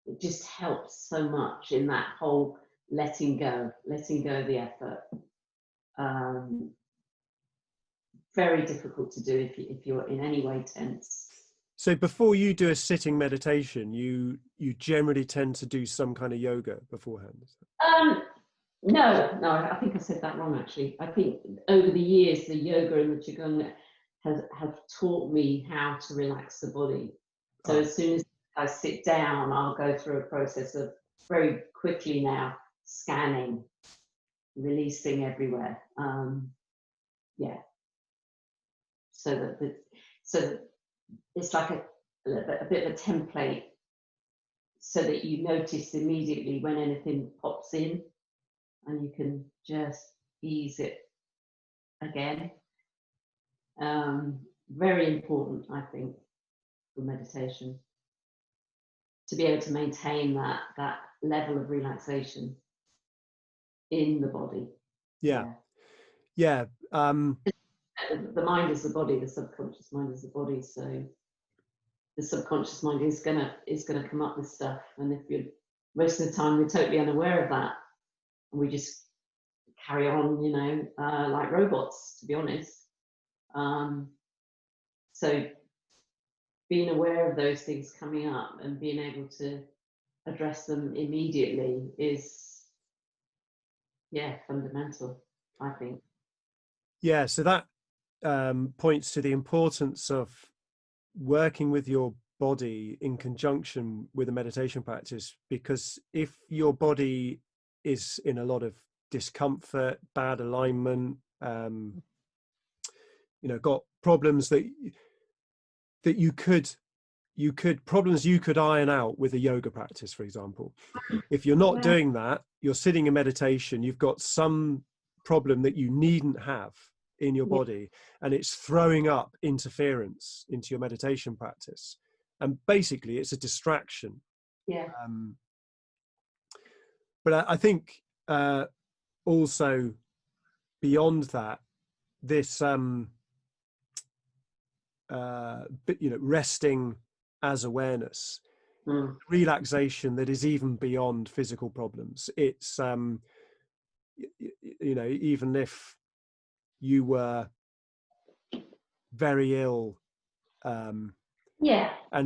It just helps so much in that whole letting go of the effort. Very difficult to do if you're in any way tense. So before you do a sitting meditation, you generally tend to do some kind of yoga beforehand? No, I think I said that wrong, actually. I think over the years, the yoga and the qigong have taught me how to relax the body. So as soon as I sit down, I'll go through a process of very quickly now scanning, releasing everywhere. So that it's like a bit of a template so that you notice immediately when anything pops in and you can just ease it again. Very important, I think, for meditation, to be able to maintain that level of relaxation in the body. Yeah. The mind is the body, the subconscious mind is the body. So the subconscious mind is gonna come up with stuff, and if you're most of the time we're totally unaware of that, and we just carry on, like robots, to be honest. So being aware of those things coming up and being able to address them immediately is, fundamental, I think. Yeah, so that points to the importance of working with your body in conjunction with a meditation practice, because if your body is in a lot of discomfort, bad alignment, got problems that you could iron out with a yoga practice, for example. If you're not doing that, you're sitting in meditation, you've got some problem that you needn't have in your body, and it's throwing up interference into your meditation practice, and basically it's a distraction. But I think also beyond that, this resting as awareness, relaxation that is even beyond physical problems. It's even if you were very ill and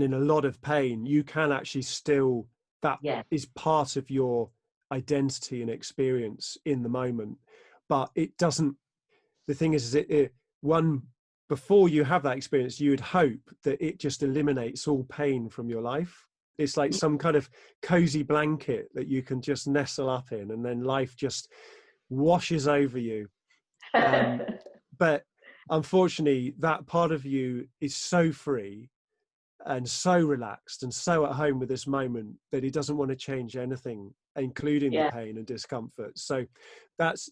in a lot of pain, you can actually still, that is part of your identity and experience in the moment. But it doesn't, the thing is before you have that experience, you would hope that it just eliminates all pain from your life. It's like some kind of cozy blanket that you can just nestle up in, and then life just washes over you. But unfortunately, that part of you is so free and so relaxed and so at home with this moment that he doesn't want to change anything, including the pain and discomfort. So that's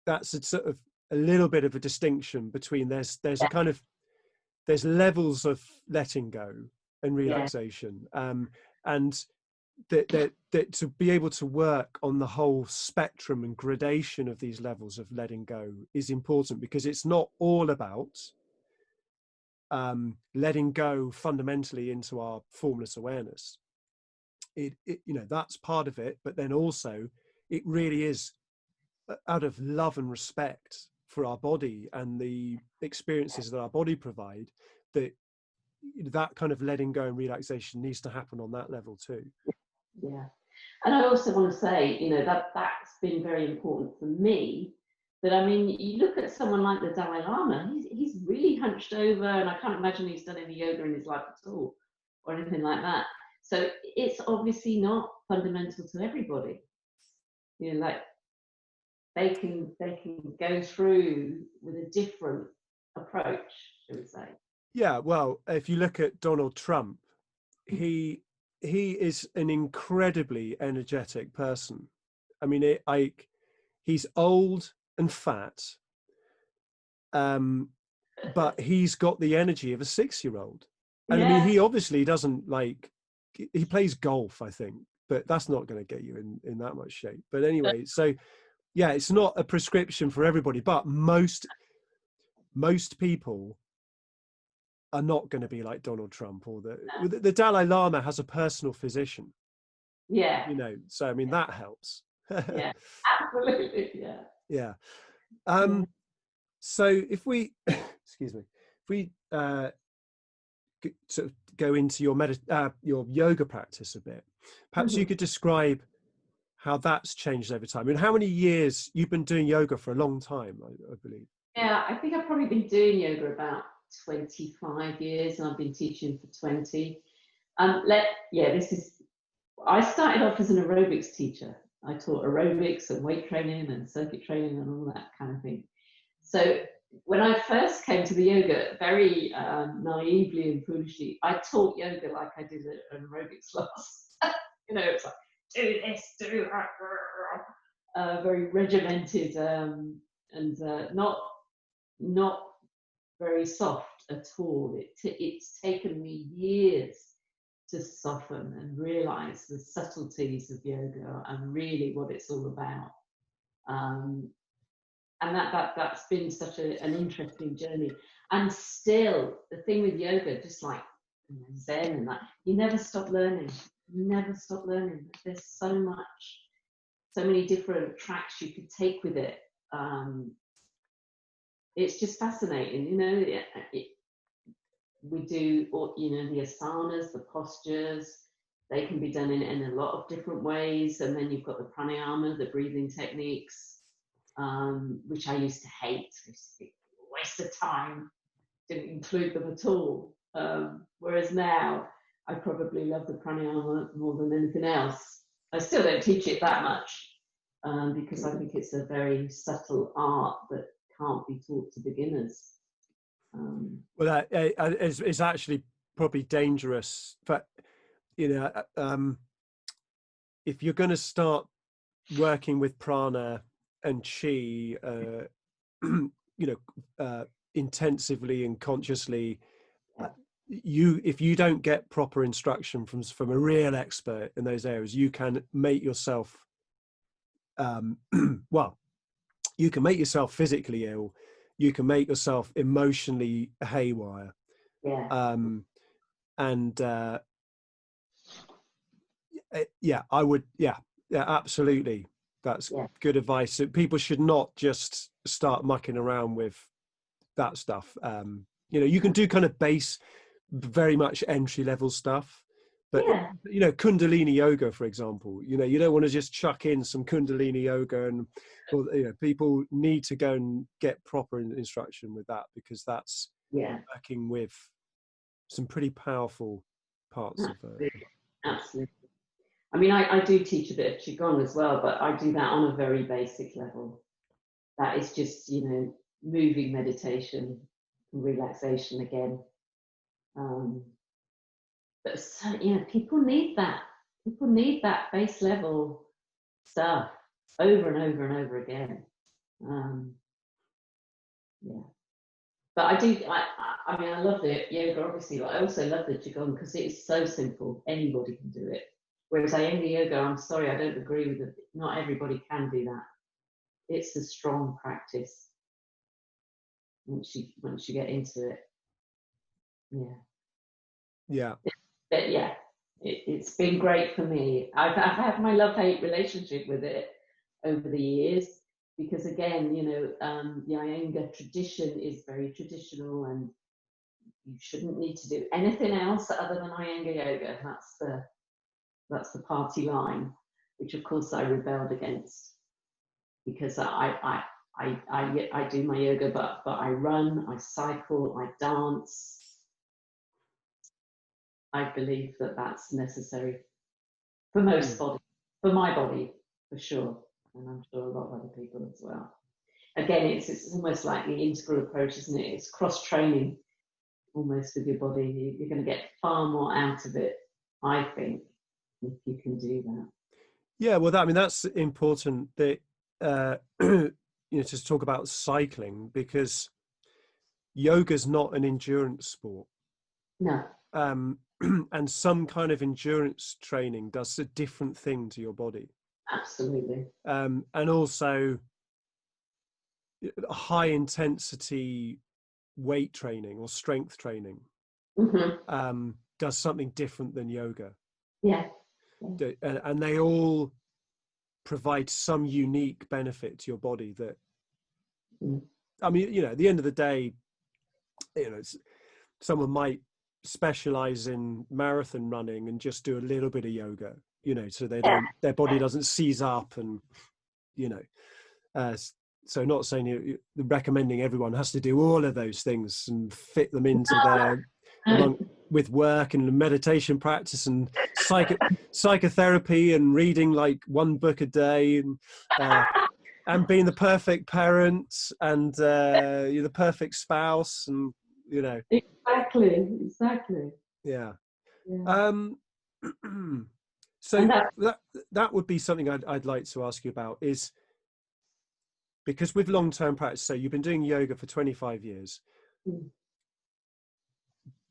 a sort of a little bit of a distinction between there's a kind of, there's levels of letting go and relaxation, and that to be able to work on the whole spectrum and gradation of these levels of letting go is important, because it's not all about letting go fundamentally into our formless awareness. It that's part of it, but then also it really is out of love and respect for our body and the experiences that our body provide, that kind of letting go and relaxation needs to happen on that level too. And I also want to say, that's been very important for me. That, I mean, you look at someone like the Dalai Lama, he's really hunched over, and I can't imagine he's done any yoga in his life at all or anything like that. So it's obviously not fundamental to everybody. Like they can go through with a different approach, shall we say. Yeah, well, if you look at Donald Trump, he is an incredibly energetic person. I mean, he's old and fat, but he's got the energy of a 6-year-old. And I mean, he obviously doesn't he plays golf, I think, but that's not going to get you in that much shape. But anyway, so yeah, it's not a prescription for everybody, but most people are not going to be like Donald Trump, or the Dalai Lama has a personal physician. So I mean, that helps. Absolutely. So if we excuse me, if we sort of go into your yoga practice a bit, perhaps you could describe how that's changed over time. I mean, how many years you've been doing yoga? For a long time, I believe. I think I've probably been doing yoga about 25 years, and I've been teaching for 20. I started off as an aerobics teacher. I taught aerobics and weight training and circuit training and all that kind of thing. So when I first came to the yoga, very naively and foolishly, I taught yoga like I did an aerobics class. You know, it's like, do this, do that, very regimented, and not very soft at all. It's taken me years to soften and realize the subtleties of yoga and really what it's all about. And that's been such an interesting journey. And still, the thing with yoga, just like Zen and that, you never stop learning. You never stop learning. There's so many different tracks you could take with it. It's just fascinating, you know. We do, you know, the asanas, the postures. They can be done in a lot of different ways. And then you've got the pranayama, the breathing techniques, which I used to hate. I used to think, waste of time, didn't include them at all. Whereas now, I probably love the pranayama more than anything else. I still don't teach it that much, because I think it's a very subtle art that can't be taught to beginners. Well, it's actually probably dangerous. But, you know, if you're going to start working with prana and chi, you know, intensively and consciously, if you don't get proper instruction from a real expert in those areas, you can make yourself, well, you can make yourself physically ill, you can make yourself emotionally haywire. I would, absolutely. That's good advice. So people should not just start mucking around with that stuff. You know, you can do kind of base, very much entry level stuff, but you know, Kundalini yoga, for example, you know, you don't want to just chuck in some Kundalini yoga, and, well, you know, people need to go and get proper instruction with that, because that's working with some pretty powerful parts of it. Absolutely. I mean, I do teach a bit of Qigong as well, but I do that on a very basic level. That is just, you know, moving meditation, relaxation again. But so, you know, people need that. People need that base level stuff over and over and over again. But I do, I mean, I love the yoga, obviously, but I also love the Qigong because it's so simple. Anybody can do it. Whereas Iyengar yoga, I'm sorry, I don't agree with it. Not everybody can do that. It's a strong practice once you get into it. But it's been great for me. I've had my love-hate relationship with it over the years, because again, you know, the Iyengar tradition is very traditional, and you shouldn't need to do anything else other than Iyengar yoga. That's the party line, which of course I rebelled against, because I do my yoga, but I run, I cycle, I dance. I believe that that's necessary for most bodies, for my body, for sure, and I'm sure a lot of other people as well. Again, it's almost like the integral approach, isn't it? It's cross-training almost with your body. You're going to get far more out of it, I think, if you can do that. Yeah, well, I mean, that's important that, you know, to talk about cycling, because yoga's not an endurance sport. No. And some kind of endurance training does a different thing to your body. Absolutely. And also high intensity weight training or strength training does something different than yoga. And they all provide some unique benefit to your body that, I mean, you know, at the end of the day, you know, someone might specialize in marathon running and just do a little bit of yoga, you know, so their body doesn't seize up, and, you know, so not saying you're recommending everyone has to do all of those things and fit them into their with work and meditation practice and psychotherapy and reading like one book a day and being the perfect parent, and you're the perfect spouse, and you know. Exactly. Yeah. Yeah. So And that's that would be something I'd like to ask you about, is because with long-term practice, so you've been doing yoga for 25 years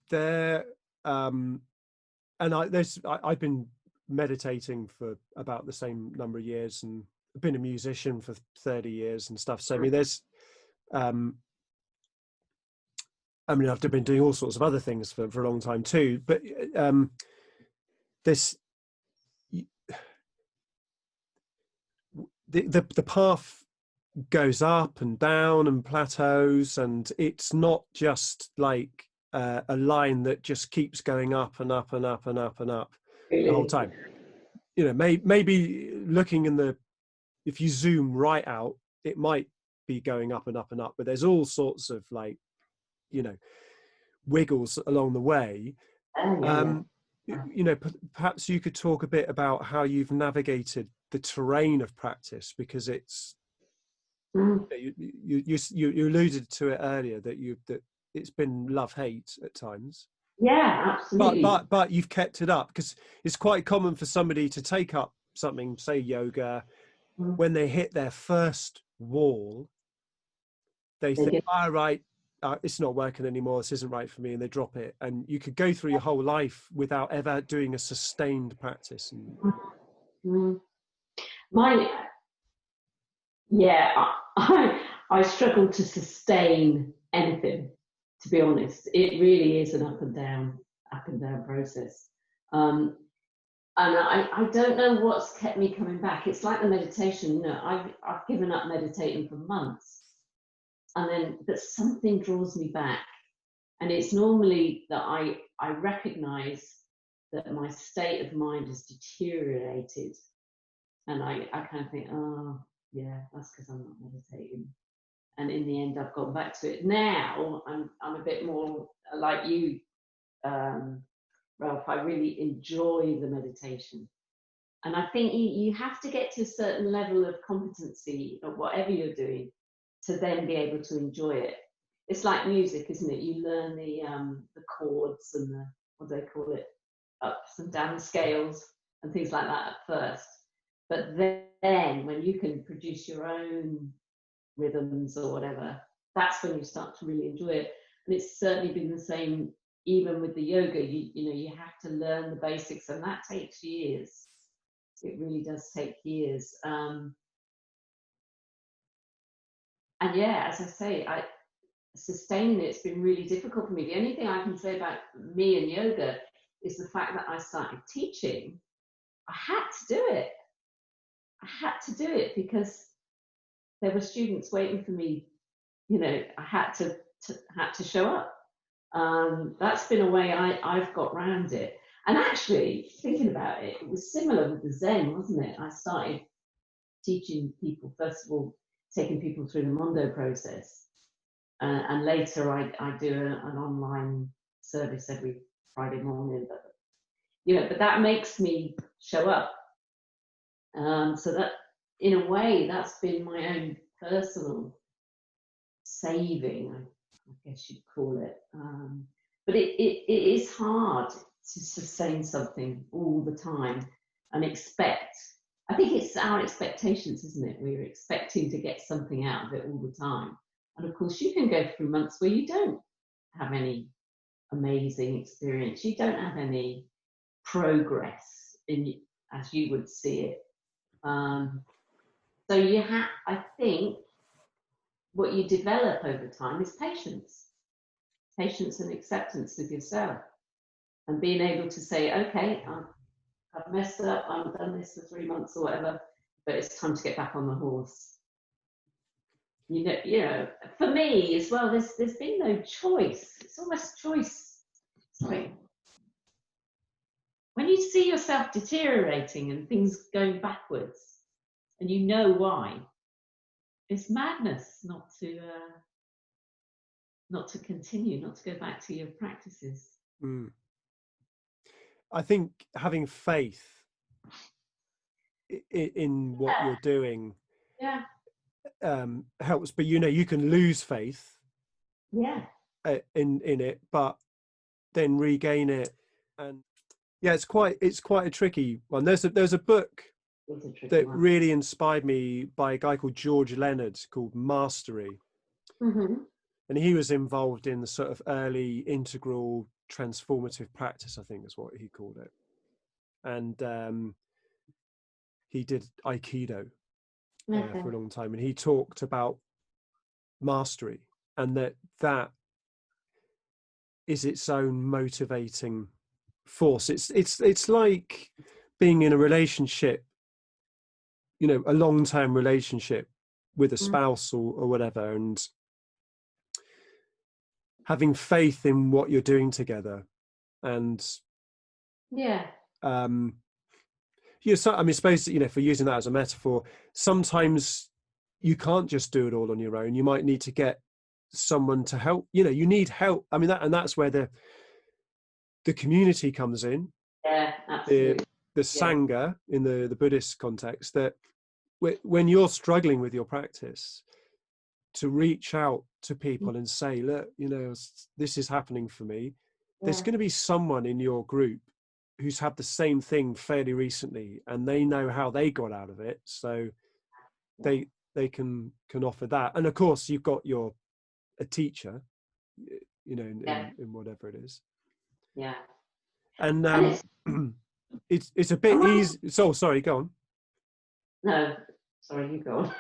there, and I've been meditating for about the same number of years, and I've been a musician for 30 years and stuff. So I mean, I've been doing all sorts of other things for a long time too, but this the path goes up and down and plateaus, and it's not just like a line that just keeps going up and up and up and up and up the whole really, time. You know, maybe looking if you zoom right out, it might be going up and up and up, but there's all sorts of, like, you know, wiggles along the way. yeah. You know, perhaps you could talk a bit about how you've navigated the terrain of practice, because it's Mm. you alluded to it earlier, that it's been love-hate at times, Yeah, absolutely. but you've kept it up, because it's quite common for somebody to take up something, say yoga, Mm. when they hit their first wall, they They think, get, all right, it's not working anymore, this isn't right for me, and they drop it. And you could go through your whole life without ever doing a sustained practice. And mm. My, yeah, I struggle to sustain anything, to be honest. It really is an up and down process. Um, and I don't know what's kept me coming back. It's like the meditation. You know, I've given up meditating for months, and then but something draws me back, and it's normally that I recognise that my state of mind has deteriorated, and I kind of think, oh yeah, that's because I'm not meditating. And in the end, I've gone back to it. Now I'm a bit more like you, um, Ralph. I really enjoy the meditation. And I think you have to get to a certain level of competency of whatever you're doing to then be able to enjoy it. It's like music, isn't it? You learn the chords and the, what do they call it, ups and down scales and things like that at first. But then when you can produce your own rhythms or whatever, that's when you start to really enjoy it. And it's certainly been the same even with the yoga. You know, you have to learn the basics, and that takes years. It really does take years. And yeah, as I say, sustaining it's been really difficult for me. The only thing I can say about me and yoga is the fact that I started teaching. I had to do it. I had to do it because there were students waiting for me. You know, I had to show up. That's been a way I've got around it. And actually, thinking about it, it was similar with the Zen, wasn't it? I started teaching people, first of all, taking people through the Mondo process. And later, I do an online service every Friday morning. But, you know, but that makes me show up. So that, in a way, that's been my own personal saving, I guess you'd call it. But it is hard to sustain something all the time and expect. I think it's our expectations, isn't it? We're expecting to get something out of it all the time. And of course, you can go through months where you don't have any amazing experience. You don't have any progress in as you would see it. So you have, I think, what you develop over time is patience and acceptance with yourself, and being able to say, okay, I've messed up, I've done this for 3 months or whatever, but it's time to get back on the horse. You know, for me as well, there's been no choice. It's almost choice. It's like when you see yourself deteriorating and things going backwards, and you know why, it's madness not to continue, not to go back to your practices. I think having faith in what Yeah, you're doing yeah. helps, but you can lose faith Yeah. in it, but then regain it. And yeah, it's quite a tricky one. There's a book It's a tricky that one. really inspired me by a guy called George Leonard called Mastery. Mm-hmm. And he was involved in the sort of early integral transformative practice, I think is what he called it. And he did Aikido Okay. for a long time, and he talked about mastery, and that is its own motivating force. It's like being in a relationship, a long-term relationship with a spouse or whatever, and having faith in what you're doing together. And Yeah. So I mean, suppose, if we're using that as a metaphor, sometimes you can't just do it all on your own. You might need to get someone to help. You need help. I mean, that's where the community comes in. Yeah, the absolutely. the Yeah. sangha in the Buddhist context, that when you're struggling with your practice, to reach out to people and say, look, this is happening for me. There's Yeah. going to be someone in your group who's had the same thing fairly recently, and they know how they got out of it, so they can offer that. And of course, you've got a teacher, Yeah. in whatever it is. Yeah. And And it's a bit when, easy. So sorry, go on. no, sorry, you go on.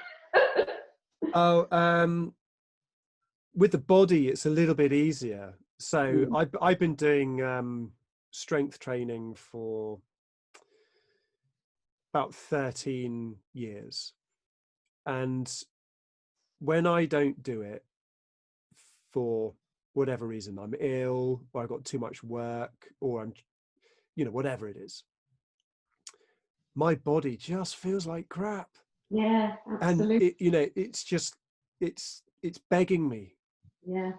Oh, with the body, it's a little bit easier. So I've been doing strength training for about 13 years, and when I don't do it for whatever reason, I'm ill, or I've got too much work, or I'm, whatever it is, my body just feels like crap. Yeah, And absolutely. it's just, it's begging me Yeah.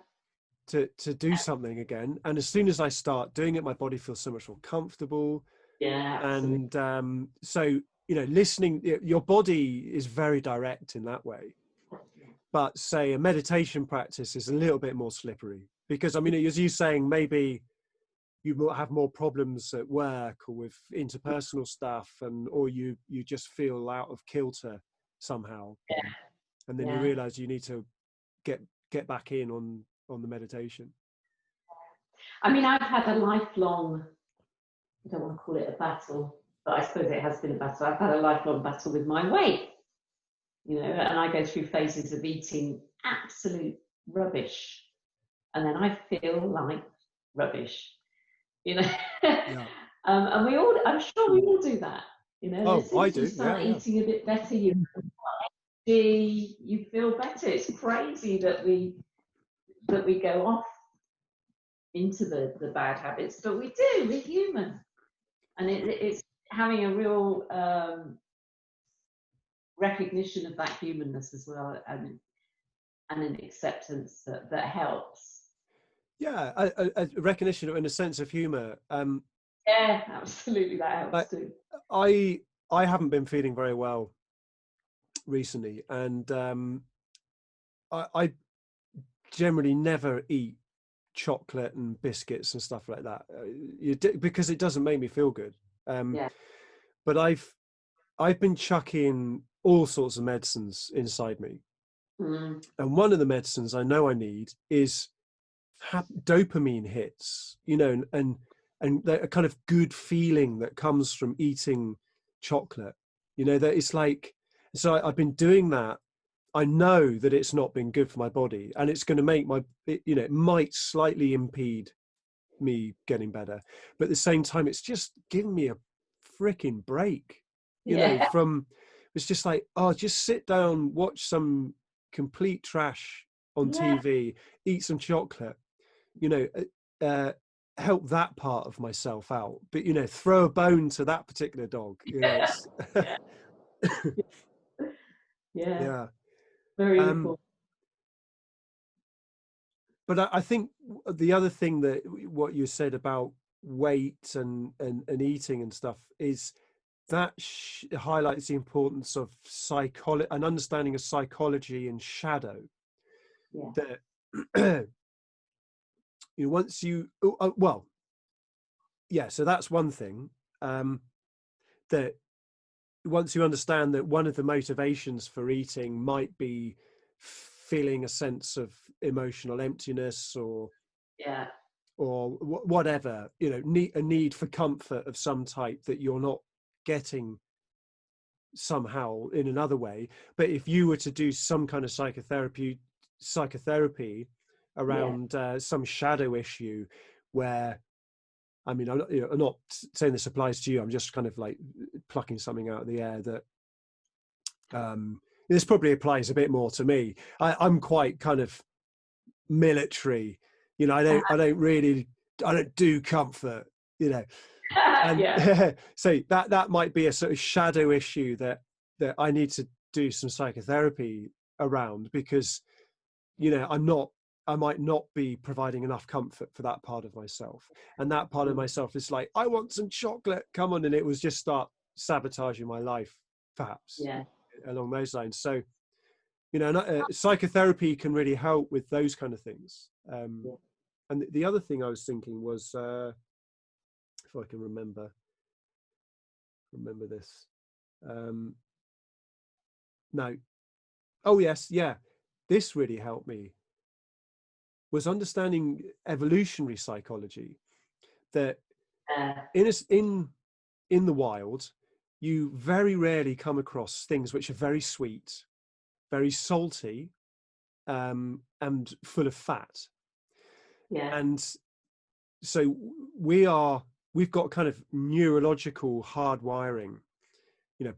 to do something again. And as soon as I start doing it, my body feels so much more comfortable. Yeah, absolutely. And so, listening, your body is very direct in that way. But say a meditation practice is a little bit more slippery, because I mean, as you're saying, maybe you will have more problems at work or with interpersonal stuff, or you just feel out of kilter somehow, and then you Yeah. realize you need to get back in on the meditation. I mean, I've had a lifelong, I don't want to call it a battle, but I suppose it has been a battle. I've had a lifelong battle with my weight, and I go through phases of eating absolute rubbish, and then I feel like rubbish, you know. Yeah. And I'm sure we all do that, Oh, as soon I as you do. Yeah, start yeah. eating a bit better, you feel better. It's crazy that we go off into the bad habits, but we do. We're human, and it's having a real recognition of that humanness as well, and an acceptance that helps. Yeah, a recognition and a sense of humor. Yeah, absolutely, that I helps too. I haven't been feeling very well recently, and I generally never eat chocolate and biscuits and stuff like that, because it doesn't make me feel good. Yeah. But I've been chucking all sorts of medicines inside me, and one of the medicines I know I need is dopamine hits, and a kind of good feeling that comes from eating chocolate. That it's like, so I've been doing that. I know that it's not been good for my body, and it's going to make it might slightly impede me getting better, but at the same time, it's just giving me a freaking break. Yeah. From, it's just like, oh, just sit down, watch some complete trash on Yeah. TV, eat some chocolate, you know, uh, help that part of myself out. But throw a bone to that particular dog. It's Yeah. Yeah. yeah. Very Um, important. but I think the other thing, that what you said about weight and eating and stuff, is that highlights the importance of psychology, an understanding of psychology and shadow. Yeah. That once you well, yeah. So that's one thing. That once you understand that one of the motivations for eating might be feeling a sense of emotional emptiness, or Yeah. whatever, a need for comfort of some type that you're not getting somehow in another way. But if you were to do some kind of psychotherapy Yeah. around some shadow issue, where, I mean, I'm not saying this applies to you, I'm just kind of like plucking something out of the air, that this probably applies a bit more to me. I'm quite kind of military, I don't do comfort, and Yeah. so that might be a sort of shadow issue that I need to do some psychotherapy around, because I might not be providing enough comfort for that part of myself, and that part of myself is like, I want some chocolate, come on, and it was just start sabotaging my life, perhaps, Yeah. along those lines. So psychotherapy can really help with those kind of things. Yeah. And the other thing I was thinking was, if I can remember this. No. Oh yes, yeah. This really helped me, was understanding evolutionary psychology. That in the wild, you very rarely come across things which are very sweet, very salty, and full of fat. Yeah. And so we've got kind of neurological hardwiring.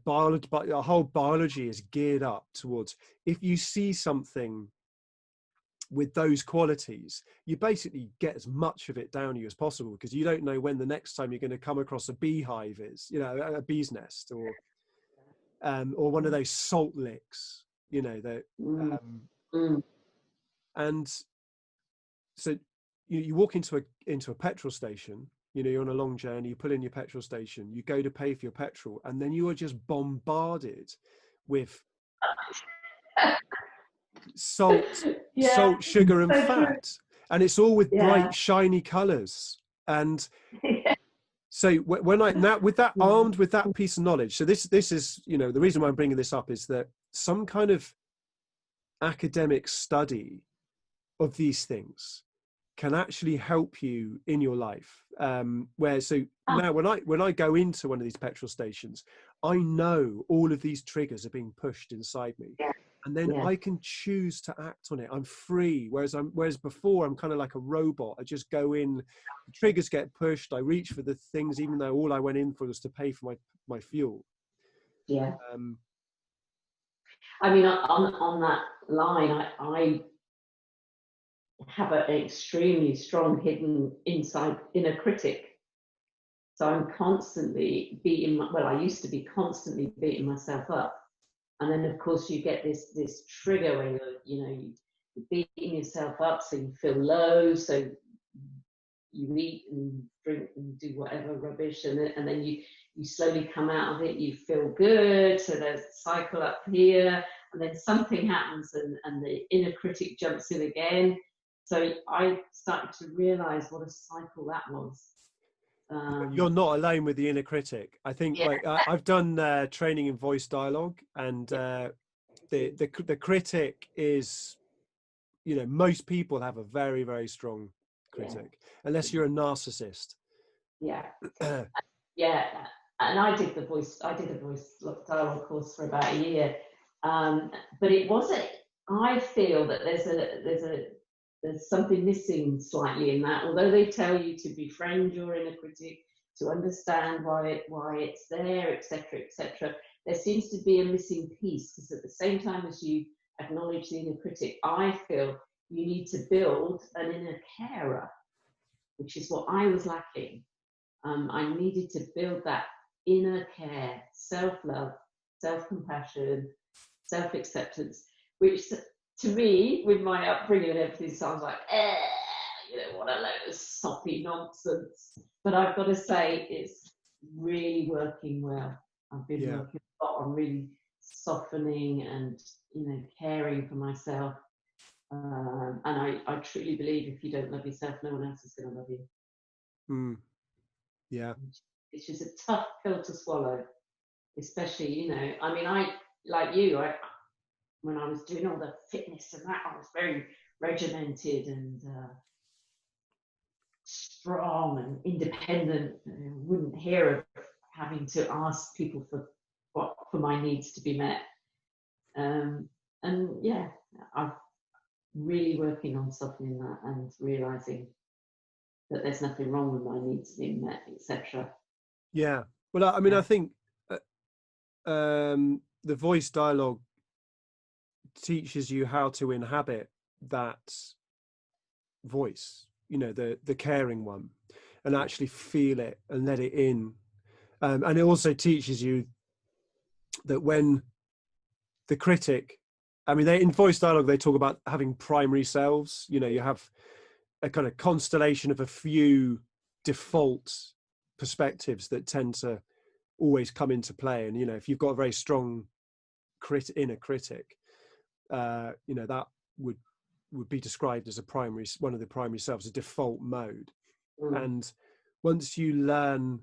Biology, but our whole biology is geared up towards, if you see something with those qualities, you basically get as much of it down you as possible, because you don't know when the next time you're going to come across a beehive is, a bee's nest, or one of those salt licks, that Mm. Mm. and so you walk into a petrol station, you're on a long journey, you pull in your petrol station, you go to pay for your petrol, and then you are just bombarded with salt, Yeah. sugar, and So true. fat, and it's all with Yeah. bright, shiny colors. And so when I now, with that, Yeah. armed with that piece of knowledge, so this is, the reason why I'm bringing this up is that some kind of academic study of these things can actually help you in your life. So Oh, now when I go into one of these petrol stations, I know all of these triggers are being pushed inside me, yeah. and then Yeah. I can choose to act on it. I'm free. Whereas before, I'm kind of like a robot. I just go in, the triggers get pushed, I reach for the things, even though all I went in for was to pay for my fuel. Yeah. Um, I mean, on that line, I have an extremely strong hidden inner critic. So I'm constantly I used to be constantly beating myself up. And then of course you get this trigger where you're beating yourself up, so you feel low, so you eat and drink and do whatever rubbish, and then you slowly come out of it, you feel good, so there's a cycle up here, and then something happens, and the inner critic jumps in again. So I started to realize what a cycle that was. you're not alone with the inner critic. I think, Yeah. like, I've done training in voice dialogue, and the critic is, most people have a very, very strong Yeah. critic, unless you're a narcissist. Yeah. Yeah, and I did the voice dialogue course for about a year, but it wasn't. I feel that there's something missing slightly in that. Although they tell you to befriend your inner critic, to understand why it's there, etc., etc., there seems to be a missing piece, because at the same time as you acknowledge the inner critic, I feel you need to build an inner carer, which is what I was lacking. I needed to build that inner care, self-love, self-compassion, self-acceptance, which to me, with my upbringing and everything, sounds like, what a load of soppy nonsense. But I've got to say, it's really working well. I've been Yeah. working a lot on really softening and, you know, caring for myself. And I truly believe if you don't love yourself, no one else is going to love you. Mm. Yeah. It's just a tough pill to swallow, especially, you know, I mean, I, like you, when I was doing all the fitness and that, I was very regimented and strong and independent. Wouldn't hear of having to ask people for my needs to be met. And yeah, I'm really working on softening that and realizing that there's nothing wrong with my needs being met, etc. Yeah. Well, I mean, Yeah. I think the voice dialogue teaches you how to inhabit that voice, you know, the caring one, and actually feel it and let it in. And it also teaches you that when the critic, I mean, in voice dialogue, they talk about having primary selves. You know, you have a kind of constellation of a few default perspectives that tend to always come into play. And, you know, if you've got a very strong inner critic, you know, that would be described as one of the primary selves, a default mode. And once you learn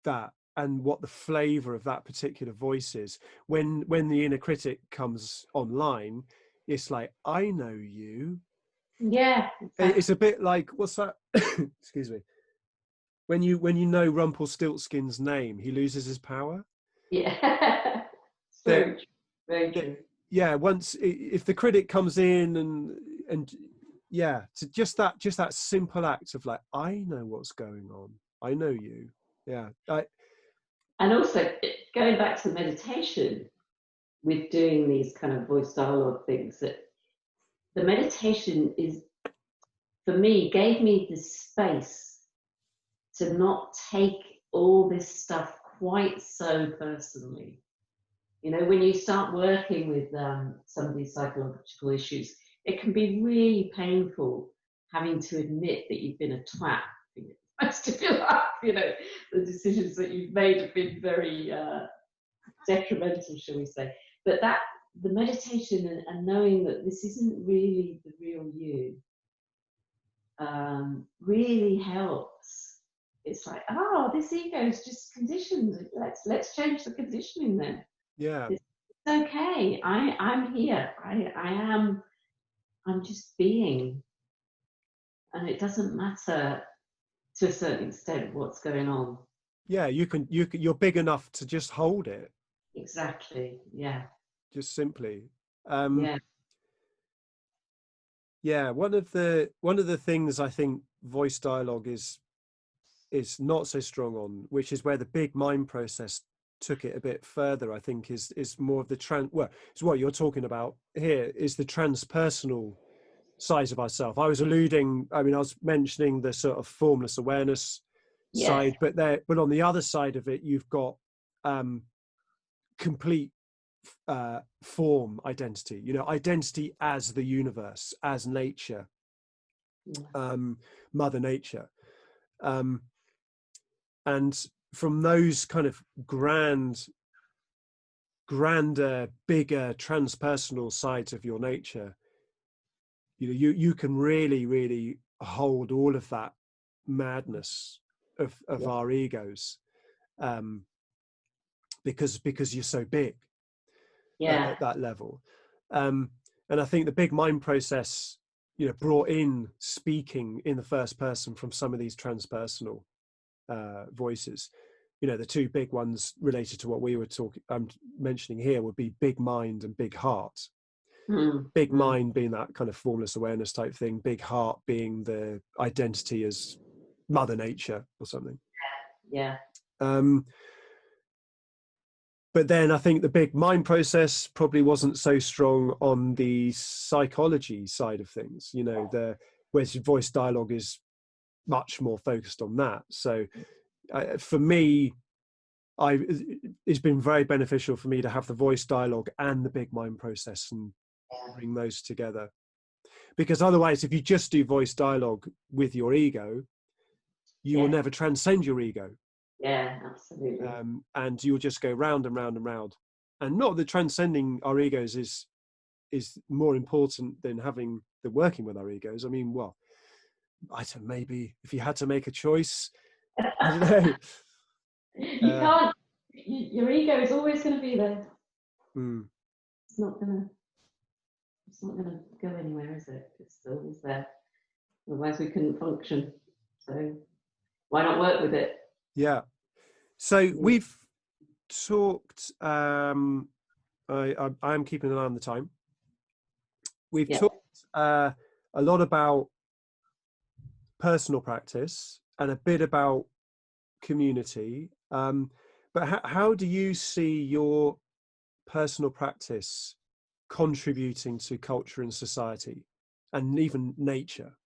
that and what the flavor of that particular voice is, when the inner critic comes online, it's like, I know you. Yeah. Exactly. It's a bit like, what's that? Excuse me. When you know Rumpelstiltskin's name, he loses his power. Yeah. It's That, very true. Very true. yeah, once if the critic comes in and yeah, to just that simple act of like, I know what's going on, I know you. Yeah. And also going back to meditation, with doing these kind of voice dialogue things, that the meditation is, for me, gave me the space to not take all this stuff quite so personally. You know, when you start working with some of these psychological issues, it can be really painful having to admit that you've been a twat most of your life. You know, the decisions that you've made have been very detrimental, shall we say. But that, the meditation and knowing that this isn't really the real you, really helps. It's like, oh, this ego is just conditioned. Let's change the conditioning then. Yeah. It's okay. I'm here. I'm just being, and it doesn't matter to a certain extent what's going on. Yeah, you're big enough to just hold it. Exactly. Yeah. Just simply. Yeah. Yeah, one of the things I think voice dialogue is not so strong on, which is where the big mind process took it a bit further, I think, is more of the well, it's what you're talking about here, is the transpersonal size of ourself. I was mentioning the sort of formless awareness Yes. side, but on the other side of it, you've got complete form identity, you know, identity as the universe, as nature, mother nature, and from those kind of grander, bigger transpersonal sides of your nature, you know, you can really hold all of that madness of Yeah. our egos, because you're so big Yeah. at that level. And I think the big mind process, you know, brought in speaking in the first person from some of these transpersonal voices. You know, the two big ones related to what we were mentioning here would be big mind and big heart. Big mind being that kind of formless awareness type thing, big heart being the identity as mother nature or something. Yeah. But then I think the big mind process probably wasn't so strong on the psychology side of things, you know, whereas voice dialogue is much more focused on that. So for me, it's been very beneficial for me to have the voice dialogue and the big mind process and bring those together. Because otherwise, if you just do voice dialogue with your ego, you will never transcend your ego. Yeah, absolutely. And you'll just go round and round and round. And not that transcending our egos is more important than working with our egos. I mean, well, I don't know, maybe if you had to make a choice, I don't know. You can't. Your ego is always going to be there. Mm. It's not gonna go anywhere, is it? It's always there. Otherwise, we couldn't function. So why not work with it? Yeah. So we've talked. I am keeping an eye on the time. We've talked a lot about personal practice and a bit about community. But how do you see your personal practice contributing to culture and society and even nature?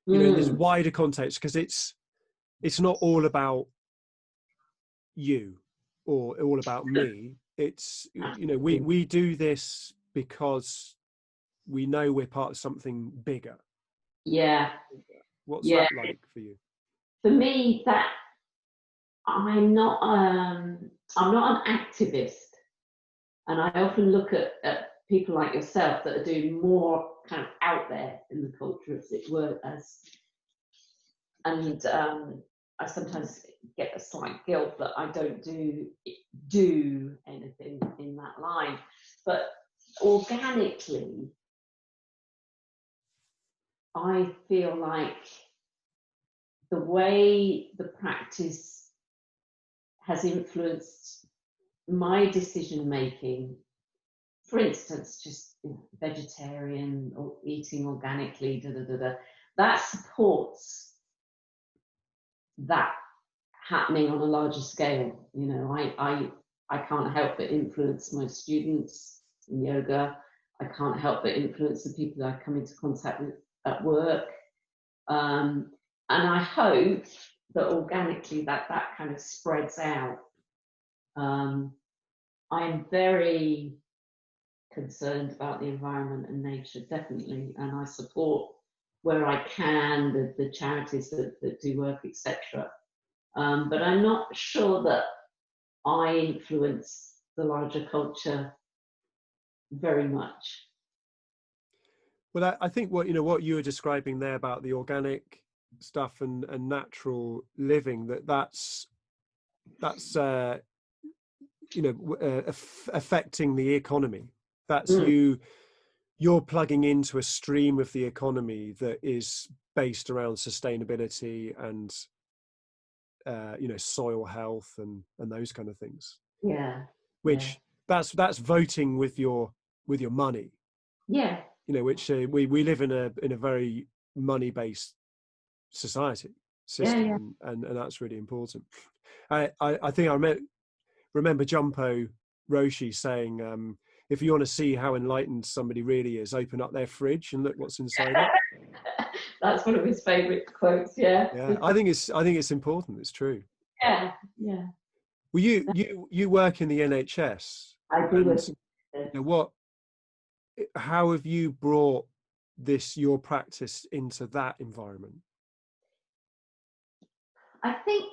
You know, in this wider context, because it's not all about you or all about me. It's, you know, we do this because we know we're part of something bigger. Yeah. What's that like for you? For me, that I'm not an activist, and I often look at people like yourself that are doing more kind of out there in the culture, as it were, and I sometimes get a slight guilt that I don't do anything in that line, but organically, I feel like the way the practice has influenced my decision making, for instance, just vegetarian or eating organically, that supports that happening on a larger scale. You know, I can't help but influence my students in yoga. I can't help but influence the people I come into contact with at work. And I hope that organically that kind of spreads out. I'm very concerned about the environment and nature, definitely, and I support where I can the charities that do work, etc. But I'm not sure that I influence the larger culture very much. Well, I think what you were describing there about the organic stuff and natural living, that's affecting the economy. That's you're plugging into a stream of the economy that is based around sustainability and soil health and those kind of things. Yeah. Which that's voting with your money. Yeah. You know, which we live in a very money based society system, and that's really important. I think I remember Jumpo Roshi saying, if you want to see how enlightened somebody really is, open up their fridge and look what's inside it. That's one of his favorite quotes. Yeah, I think it's important. It's true. Yeah. Well, you work in the NHS. I do. And how have you brought your practice into that environment? I think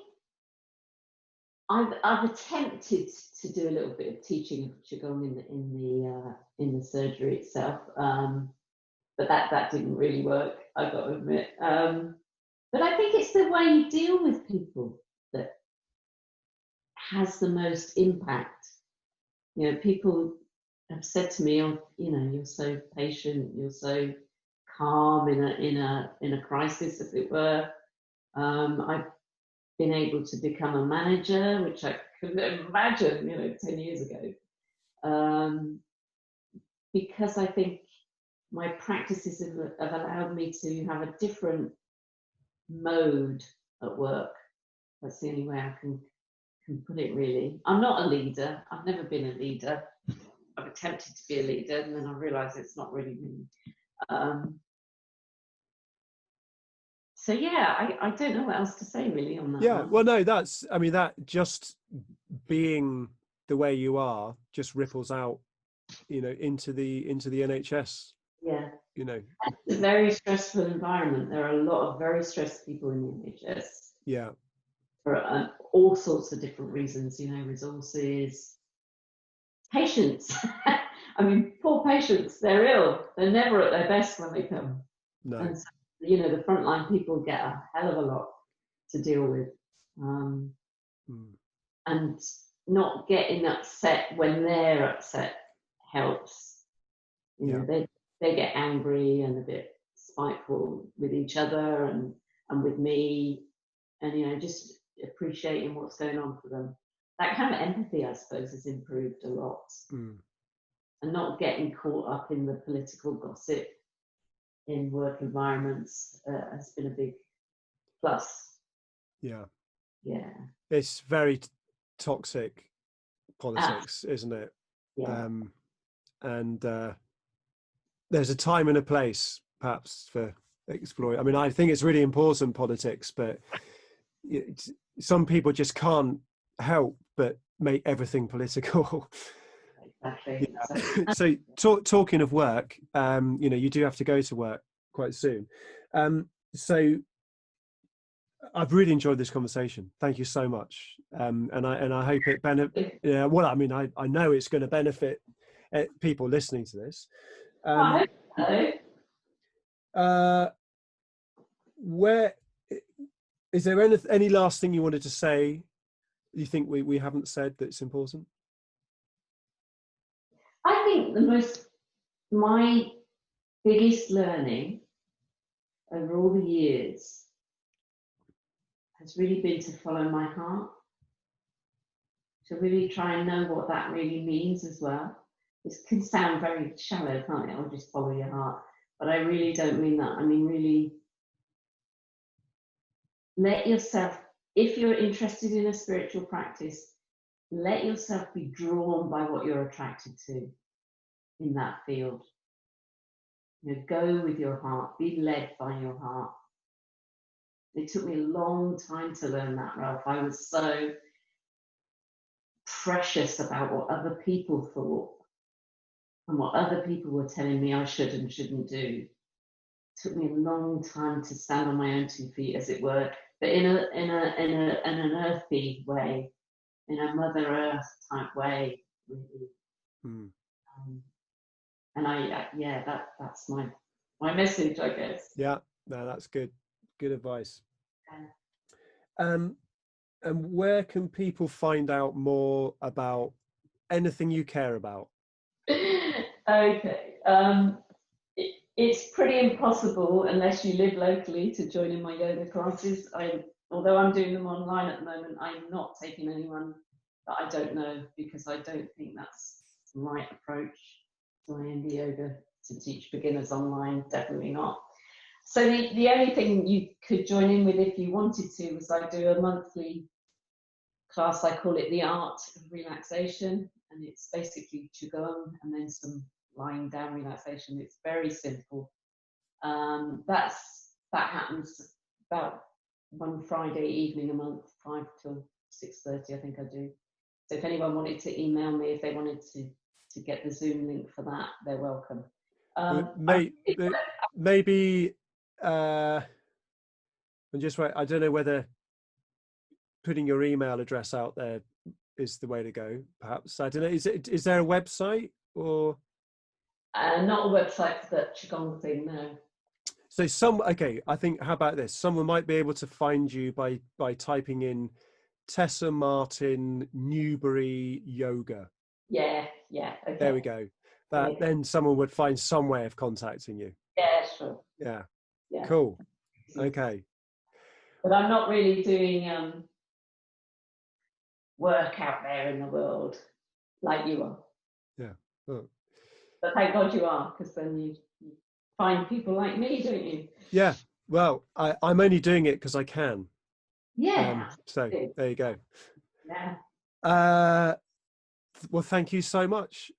I've attempted to do a little bit of teaching of qigong in the surgery itself, but that didn't really work, I got to admit. But I think it's the way you deal with people that has the most impact. You know, people have said to me, "Oh, you know, you're so patient, you're so calm in a crisis, as it were." I've been able to become a manager, which I couldn't imagine, 10 years ago, because I think my practices have allowed me to have a different mode at work. That's the only way I can put it, really. I'm not a leader. I've never been a leader. I've attempted to be a leader, and then I realised it's not really me. So I don't know what else to say really on that one. Well, no, that just being the way you are just ripples out, into the NHS. Yeah. It's a very stressful environment. There are a lot of very stressed people in the NHS. Yeah. for all sorts of different reasons, you know, resources, patients. I mean, poor patients, they're ill. They're never at their best when they come. No. And so, you know, the frontline people get a hell of a lot to deal with. And not getting upset when they're upset helps. You know, they get angry and a bit spiteful with each other and with me, and, you know, just appreciating what's going on for them. That kind of empathy, I suppose, has improved a lot. And not getting caught up in the political gossip in work environments has been a big plus. Yeah. It's very toxic politics, isn't it? And there's a time and a place perhaps for exploring. I mean, I think it's really important, politics, but some people just can't help but make everything political. Exactly. So talking of work, you know, you do have to go to work quite soon. So I've really enjoyed this conversation. Thank you so much. And I hope it benefit. Yeah, well, I mean, I know it's going to benefit people listening to this. I hope so. Where is there any last thing you wanted to say? You think we haven't said that's important? I think my biggest learning over all the years has really been to follow my heart, to really try and know what that really means as well. It can sound very shallow, can't it? I'll just follow your heart. But I really don't mean that. I mean, really let yourself, if you're interested in a spiritual practice, let yourself be drawn by what you're attracted to in that field. You know, go with your heart, be led by your heart. It took me a long time to learn that, Ralph. I was so precious about what other people thought and what other people were telling me I should and shouldn't do. It took me a long time to stand on my own 2 feet, as it were, but in an earthy way, in a Mother Earth type way, really. And that's my message, I guess. Yeah, no, that's good advice. And where can people find out more about anything you care about? Okay. It's pretty impossible unless you live locally to join in my yoga classes. Although I'm doing them online at the moment, I'm not taking anyone that I don't know, because I don't think that's the right approach to Iyengar yoga, to teach beginners online. Definitely not. So the only thing you could join in with if you wanted to was I do a monthly class. I call it the Art of Relaxation, and it's basically qigong and then some lying down relaxation. It's very simple. That happens about one Friday evening a month, 5 till 6:30, I think I do. So if anyone wanted to email me, if they wanted to get the Zoom link for that, they're welcome. Maybe and just wait. I don't know whether putting your email address out there is the way to go. Perhaps, I don't know. Is there a website or? Not a website for the qigong thing, no. So I think, how about this? Someone might be able to find you by typing in Tessa Martin Newbury yoga. Yeah. Okay. There we go. Then someone would find some way of contacting you. Yeah, sure. Yeah. Cool. Okay. But I'm not really doing work out there in the world like you are. Yeah. Oh. But thank God you are, because then you find people like me, don't you? Yeah. Well, I'm only doing it because I can. Yeah. So there you go. Yeah. Well, thank you so much.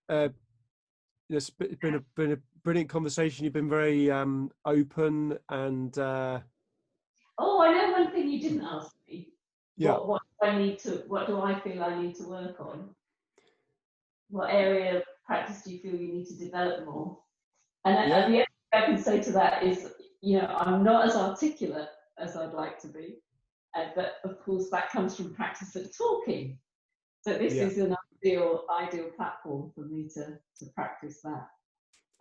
It's been a brilliant conversation. You've been very open and. Oh, I know one thing you didn't ask me. Yeah. What do I feel I need to work on? What area of practice do you feel you need to develop more? And the only thing I can say to that is, you know, I'm not as articulate as I'd like to be. But of course, that comes from practice of talking. So this Yeah. is an ideal platform for me to practice that.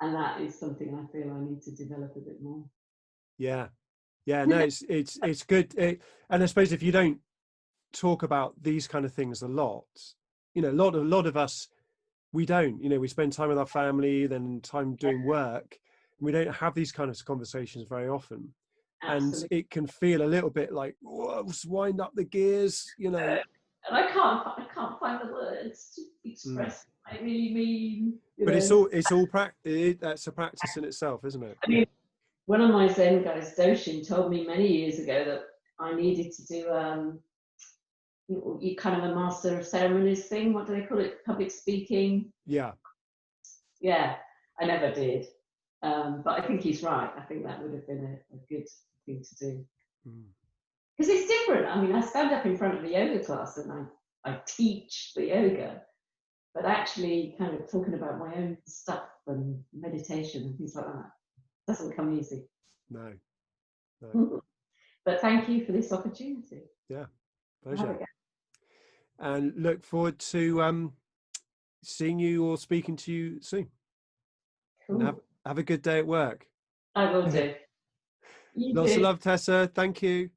And that is something I feel I need to develop a bit more. Yeah. Yeah. No, it's good. And I suppose if you don't talk about these kind of things a lot, you know, a lot of us, we don't, you know, we spend time with our family, then time doing work. We don't have these kind of conversations very often. Absolutely. And it can feel a little bit like, whoa, just wind up the gears, you know. And I can't find the words to express what I really mean. But it's all practice. That's a practice in itself, isn't it? I mean, one of my Zen guys, Doshin, told me many years ago that I needed to do you kind of a master of ceremonies thing. What do they call it? Public speaking. Yeah. Yeah, I never did. But I think he's right. I think that would have been a good thing to do. Because it's different. I mean, I stand up in front of a yoga class and I teach the yoga, but actually kind of talking about my own stuff and meditation and things like that doesn't come easy. No. But thank you for this opportunity. Yeah, pleasure. And look forward to seeing you or speaking to you soon. Cool. And have a good day at work. I will do. Lots of love, Tessa. Thank you.